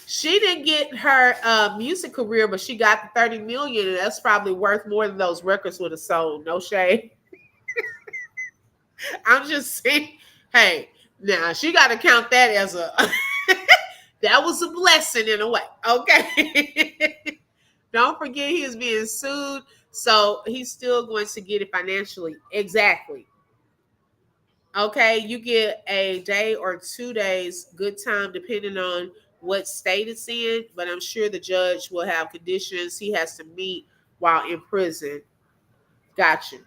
She didn't get her music career, but she got the 30 million, and that's probably worth more than those records would have sold. No shade. I'm just saying, hey, now she got to count that as a that was a blessing in a way. Okay. Don't forget he is being sued, so he's still going to get it financially. Exactly. Okay, you get a day or 2 days, good time, depending on what state it's in. But I'm sure the judge will have conditions he has to meet while in prison. Gotcha.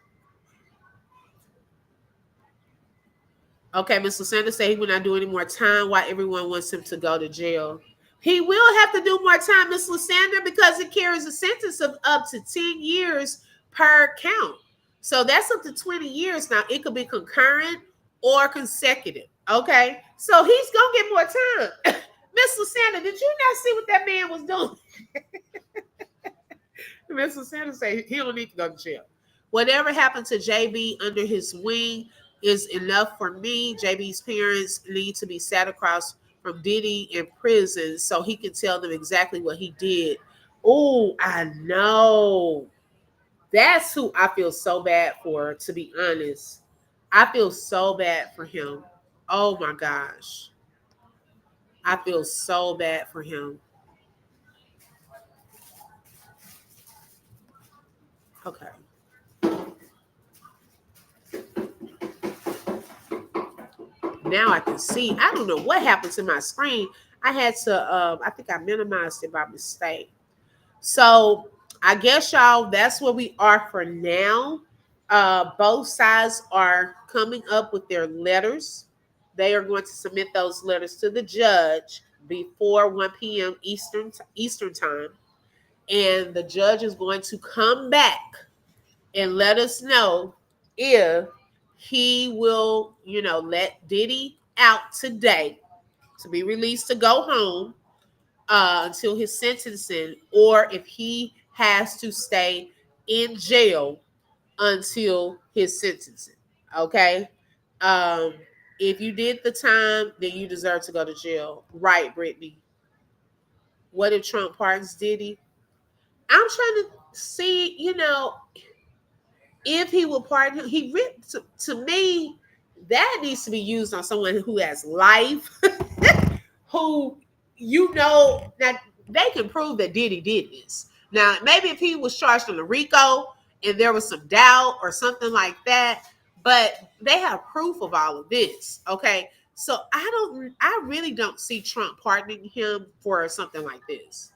Okay, Mr. Sanders said he will not do any more time while everyone wants him to go to jail. He will have to do more time, Miss Lysander, because it carries a sentence of up to 10 years per count. So that's up to 20 years now. It could be concurrent or consecutive. Okay. So he's gonna get more time. Miss Lysander, did you not see what that man was doing? Mr. Sanders say he don't need to go to jail. Whatever happened to JB under his wing is enough for me. JB's parents need to be sat across from Diddy in prison so he can tell them exactly what he did. Oh, I know. That's who I feel so bad for, to be honest. I feel so bad for him. Oh my gosh. I feel so bad for him. Okay. Now I can see. I don't know what happened to my screen. I had to I think I minimized it by mistake. So I guess y'all, that's where we are for now. Both sides are coming up with their letters. They are going to submit those letters to the judge before 1 p.m. Eastern time. And the judge is going to come back and let us know if he will, let Diddy out today to be released to go home until his sentencing, or if he has to stay in jail until his sentencing. Okay. Um, if you did the time, then you deserve to go to jail. Right, Brittany. What if Trump pardons Diddy? I'm trying to see, if he will pardon him. To me, that needs to be used on someone who has life, who that they can prove that Diddy did this. Now, maybe if he was charged on the RICO and there was some doubt or something like that, but they have proof of all of this. Okay. So I really don't see Trump pardoning him for something like this.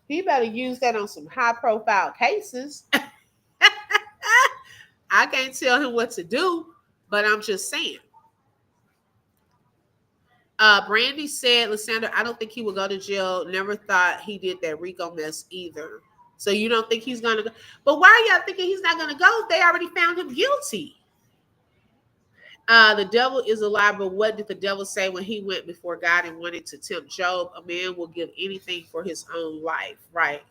He better use that on some high profile cases. I can't tell him what to do, but I'm just saying. Brandy said, Lysander, I don't think he will go to jail. Never thought he did that Rico mess either. So you don't think he's going to go? But why are y'all thinking he's not going to go? They already found him guilty. The devil is a lie, but what did the devil say when he went before God and wanted to tempt Job? A man will give anything for his own life, right?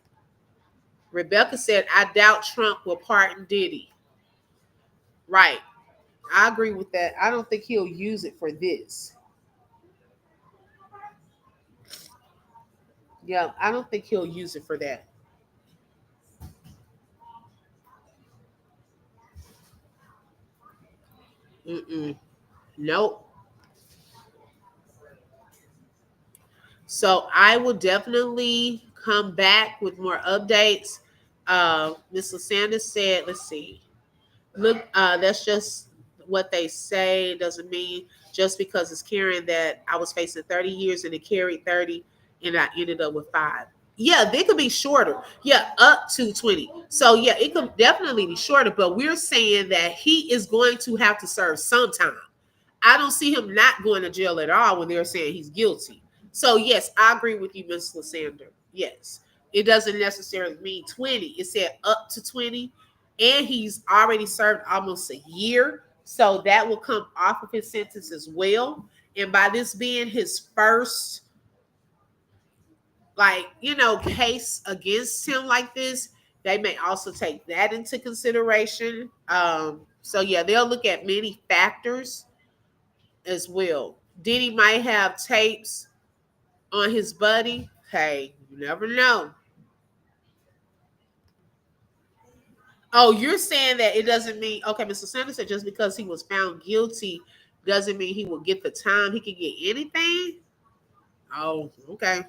Rebecca said, I doubt Trump will pardon Diddy. Right. I agree with that. I don't think he'll use it for this. Yeah, I don't think he'll use it for that. Mm-mm. Nope. So I will definitely come back with more updates. Mr. Sanders said, let's see. Look, that's just what they say. Doesn't mean just because it's carrying that I was facing 30 years and it carried 30 and I ended up with 5. Yeah, they could be shorter. Yeah, up to 20. So yeah, it could definitely be shorter, but we're saying that he is going to have to serve some time. I don't see him not going to jail at all when they're saying he's guilty. So yes, I agree with you, Ms. Lysander. Yes. It doesn't necessarily mean 20. It said up to 20. And he's already served almost a year. So that will come off of his sentence as well. And by this being his first, case against him like this, they may also take that into consideration. So yeah, they'll look at many factors as well. Diddy might have tapes on his buddy. Okay, you never know. Oh, you're saying that it doesn't mean, okay, Mr. Sanders said just because he was found guilty doesn't mean he will get the time. He can get anything. Oh, okay.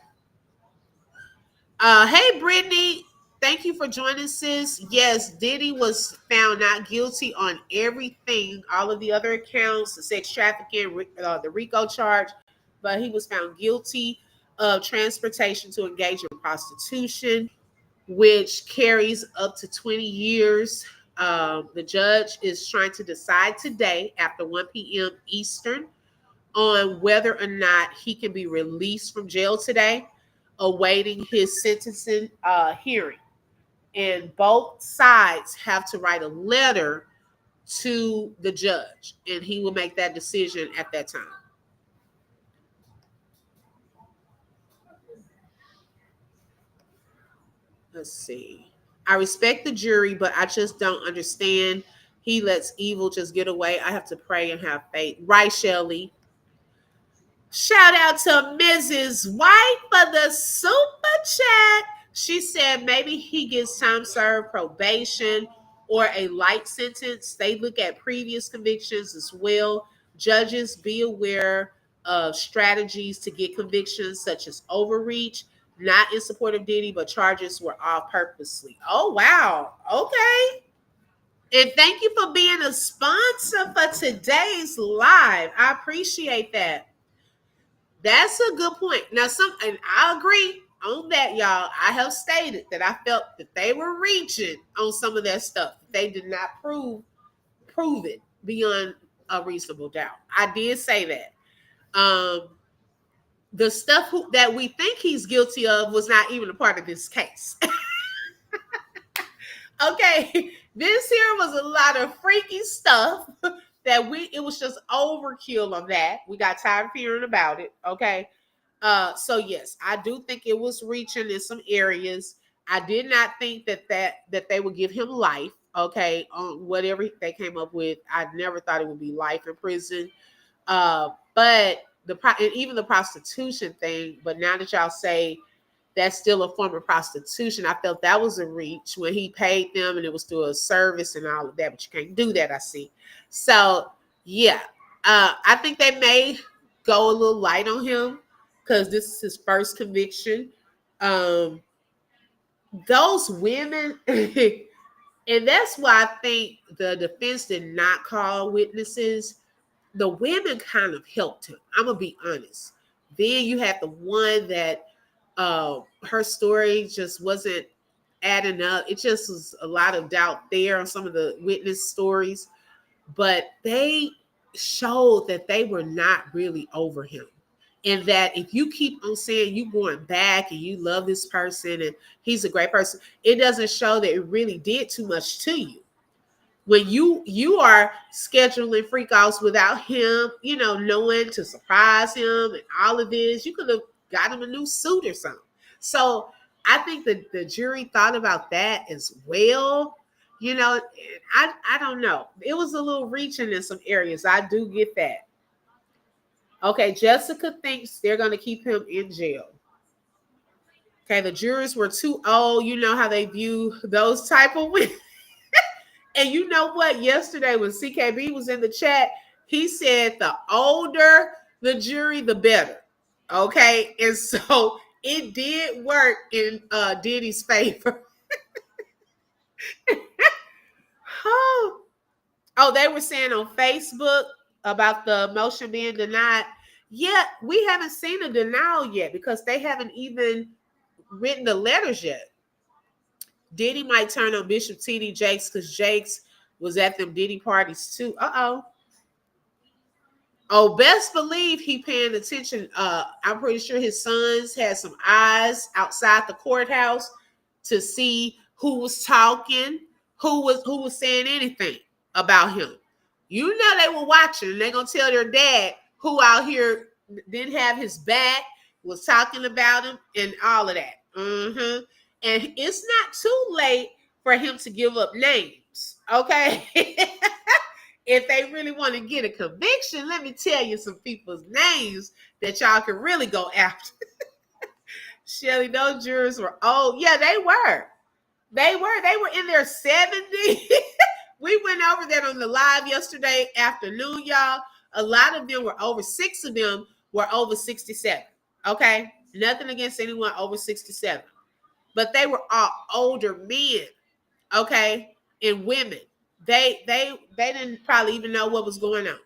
Hey, Brittany. Thank you for joining, sis. Yes, Diddy was found not guilty on everything, all of the other accounts, the sex trafficking, the RICO charge, but he was found guilty of transportation to engage in prostitution, which carries up to 20 years. The judge is trying to decide today after 1 p.m. Eastern on whether or not he can be released from jail today, awaiting his sentencing hearing. And both sides have to write a letter to the judge, and he will make that decision at that time. Let's see. I respect the jury, but I just don't understand. He lets evil just get away. I have to pray and have faith. Right, Shelley? Shout out to Mrs. White for the super chat. She said maybe he gets time served, probation, or a light sentence. They look at previous convictions as well. Judges, be aware of strategies to get convictions such as overreach, not in support of Diddy, but charges were all purposely. Oh, wow. Okay. And thank you for being a sponsor for today's live. I appreciate that. That's a good point. Now, and I agree on that, y'all. I have stated that I felt that they were reaching on some of that stuff. They did not prove it beyond a reasonable doubt. I did say that. The stuff that we think he's guilty of was not even a part of this case. Okay, this here was a lot of freaky stuff that it was just overkill on that. We got tired of hearing about it. Okay. So yes, I do think it was reaching in some areas. I did not think that they would give him life. Okay, on whatever they came up with. I never thought it would be life in prison. But and even the prostitution thing. But now that y'all say that's still a form of prostitution, I felt that was a reach when he paid them and it was through a service and all of that. But you can't do that, I see. So yeah, I think they may go a little light on him because this is his first conviction. Those women, and that's why I think the defense did not call witnesses. The women kind of helped him. I'm gonna be honest. Then you had the one that her story just wasn't adding up. It just was a lot of doubt there on some of the witness stories, but they showed that they were not really over him. And that if you keep on saying you going back and you love this person and he's a great person, it doesn't show that it really did too much to you. When you are scheduling freak offs without him, knowing to surprise him and all of this, you could have got him a new suit or something. So I think that the jury thought about that as well. I don't know. It was a little reaching in some areas. I do get that. Okay, Jessica thinks they're going to keep him in jail. Okay, the jurors were too old. You know how they view those type of women. And you know what? Yesterday when CKB was in the chat, he said the older the jury, the better. Okay, and so it did work in Diddy's favor. Oh, they were saying on Facebook about the motion being denied. Yeah, we haven't seen a denial yet because they haven't even written the letters yet. Diddy might turn on Bishop T.D. Jakes because Jakes was at them Diddy parties too. Oh, best believe he paying attention. I'm pretty sure his sons had some eyes outside the courthouse to see who was talking, who was saying anything about him. You know they were watching, and they're gonna tell their dad who out here didn't have his back, was talking about him, and all of that. Mm-hmm. And it's not too late for him to give up names. Okay. If they really want to get a conviction, let me tell you some people's names that y'all can really go after. Shelly, those jurors were old. Yeah, they were. They were in their 70s. We went over that on the live yesterday afternoon, y'all. A lot of them were over, 6 of them were over 67. Okay? Nothing against anyone over 67. But they were all older men, okay? And women. They didn't probably even know what was going on.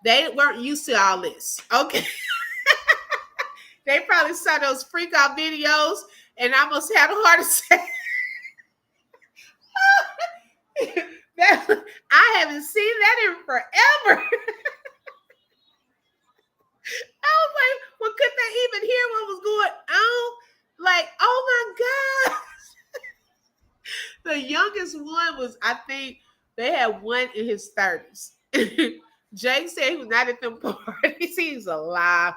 They weren't used to all this. Okay. They probably saw those freak out videos and almost had a heart attack. I haven't seen that in forever. I was like, well, could they even hear what was going on? Like, oh my God. The youngest one was, I think, they had one in his 30s. Jake said he was not at them parties. He's alive.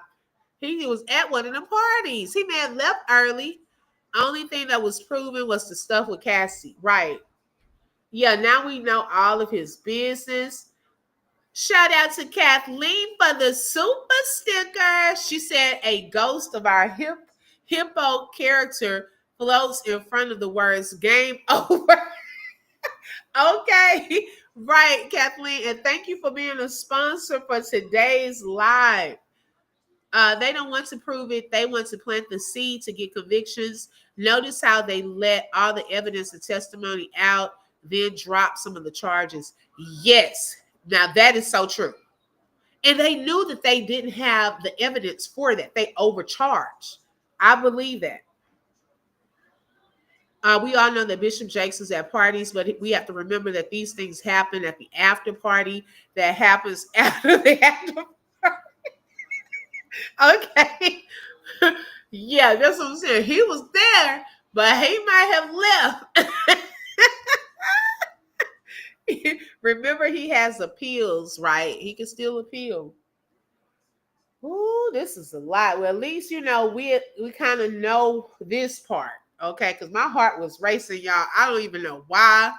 He was at one of them parties. He may have left early. Only thing that was proven was the stuff with Cassie. Right. Yeah, now we know all of his business. Shout out to Kathleen for the super sticker. She said a ghost of our hippo character floats in front of the words game over. Okay. Right, Kathleen. And thank you for being a sponsor for today's live. They don't want to prove it. They want to plant the seed to get convictions. Notice how they let all the evidence and testimony out, then drop some of the charges. Yes. Now that is so true. And they knew that they didn't have the evidence for that. They overcharged. I believe that. We all know that Bishop Jakes is at parties, but we have to remember that these things happen at the after party that happens after the after party. Okay. Yeah, that's what I'm saying. He was there, but he might have left. Remember, he has appeals, right? He can still appeal. Ooh, this is a lot. Well, at least we kind of know this part, okay? Because my heart was racing, y'all. I don't even know why,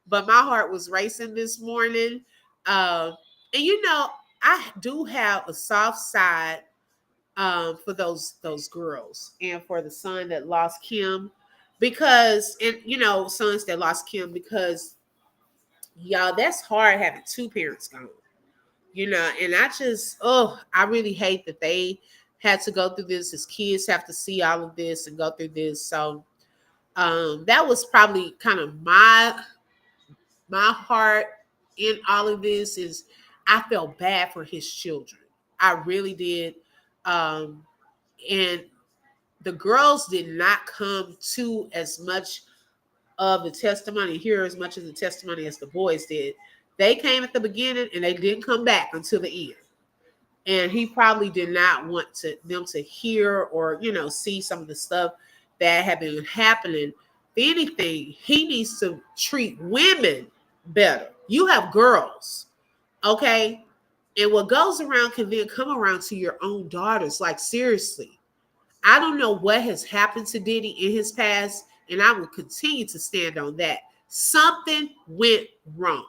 but my heart was racing this morning. And I do have a soft side for those girls and for the son that lost Kim, because sons that lost Kim, because y'all, that's hard having two parents gone. And I really hate that they had to go through this. His kids have to see all of this and go through this. So that was probably kind of my heart in all of this. Is I felt bad for his children. I really did. And the girls did not come to as much of the testimony, hear as much of the testimony as the boys did. They came at the beginning and they didn't come back until the end. And he probably did not want them to hear or, see some of the stuff that had been happening. If anything, he needs to treat women better. You have girls, okay? And what goes around can then come around to your own daughters. Like, seriously. I don't know what has happened to Diddy in his past, and I will continue to stand on that. Something went wrong.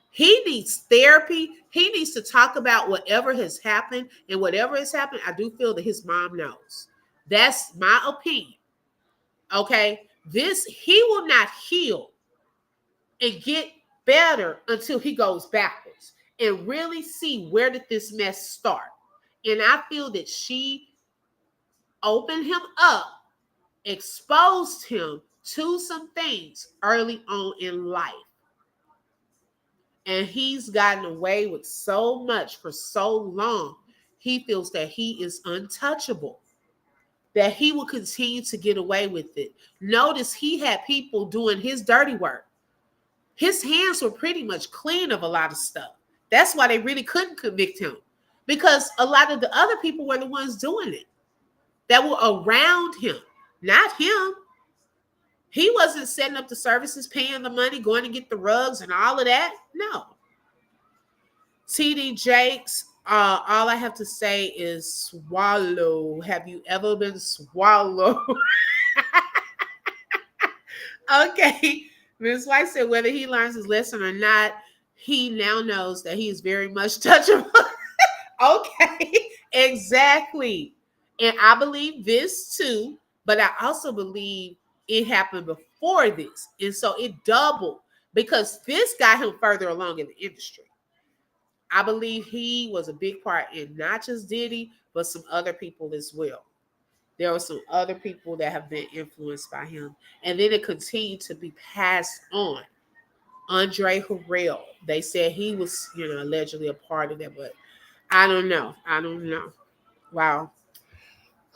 He needs therapy. He needs to talk about whatever has happened, and whatever has happened, I do feel that his mom knows. That's my opinion. Okay? He will not heal and get better until he goes backwards and really see, where did this mess start? And I feel that she opened him up, exposed him to some things early on in life. And he's gotten away with so much for so long. He feels that he is untouchable, that he will continue to get away with it. Notice he had people doing his dirty work. His hands were pretty much clean of a lot of stuff. That's why they really couldn't convict him, because a lot of the other people were the ones doing it, that were around him, not him. He wasn't setting up the services, paying the money, going to get the rugs and all of that. No. TD Jakes, all I have to say is swallow. Have you ever been swallowed? Okay. Ms. White said whether he learns his lesson or not, he now knows that he is very much touchable. Okay. Exactly. And I believe this too. But I also believe it happened before this. And so it doubled because this got him further along in the industry. I believe he was a big part in not just Diddy, but some other people as well. There were some other people that have been influenced by him. And then it continued to be passed on. Andre Harrell, they said he was, allegedly a part of that, but I don't know. I don't know. Wow.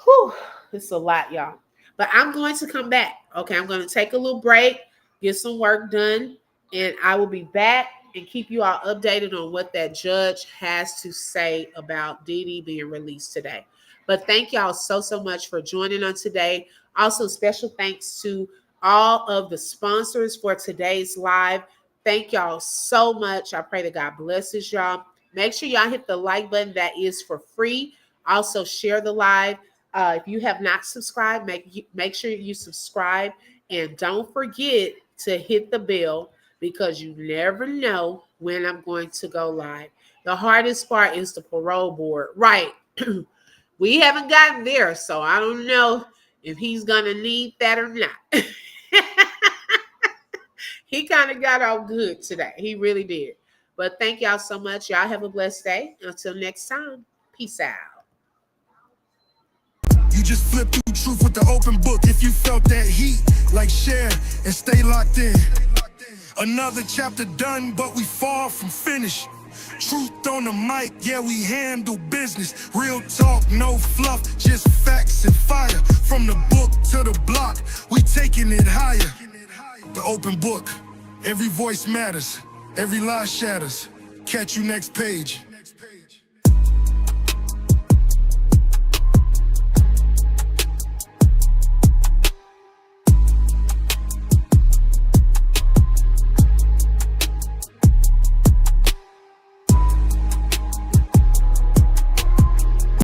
Whew, it's a lot, y'all. But I'm going to come back. Okay, I'm going to take a little break, get some work done, and I will be back and keep you all updated on what that judge has to say about Diddy being released today. But thank y'all so much for joining on today. Also, special thanks to all of the sponsors for today's live. Thank y'all so much. I pray that God blesses y'all. Make sure y'all hit the like button. That is for free. Also, share the live. If you have not subscribed, make sure you subscribe, and don't forget to hit the bell because you never know when I'm going to go live. The hardest part is the parole board. Right. We haven't gotten there, so I don't know if he's going to need that or not. He kind of got out good today. He really did. But thank y'all so much. Y'all have a blessed day. Until next time, peace out. You just flip through truth with the open book. If you felt that heat, like share and stay locked in. Another chapter done, but we far from finished. Truth on the mic, yeah, we handle business. Real talk, no fluff, just facts and fire. From the book to the block, we taking it higher. The open book, every voice matters, every lie shatters. Catch you next page.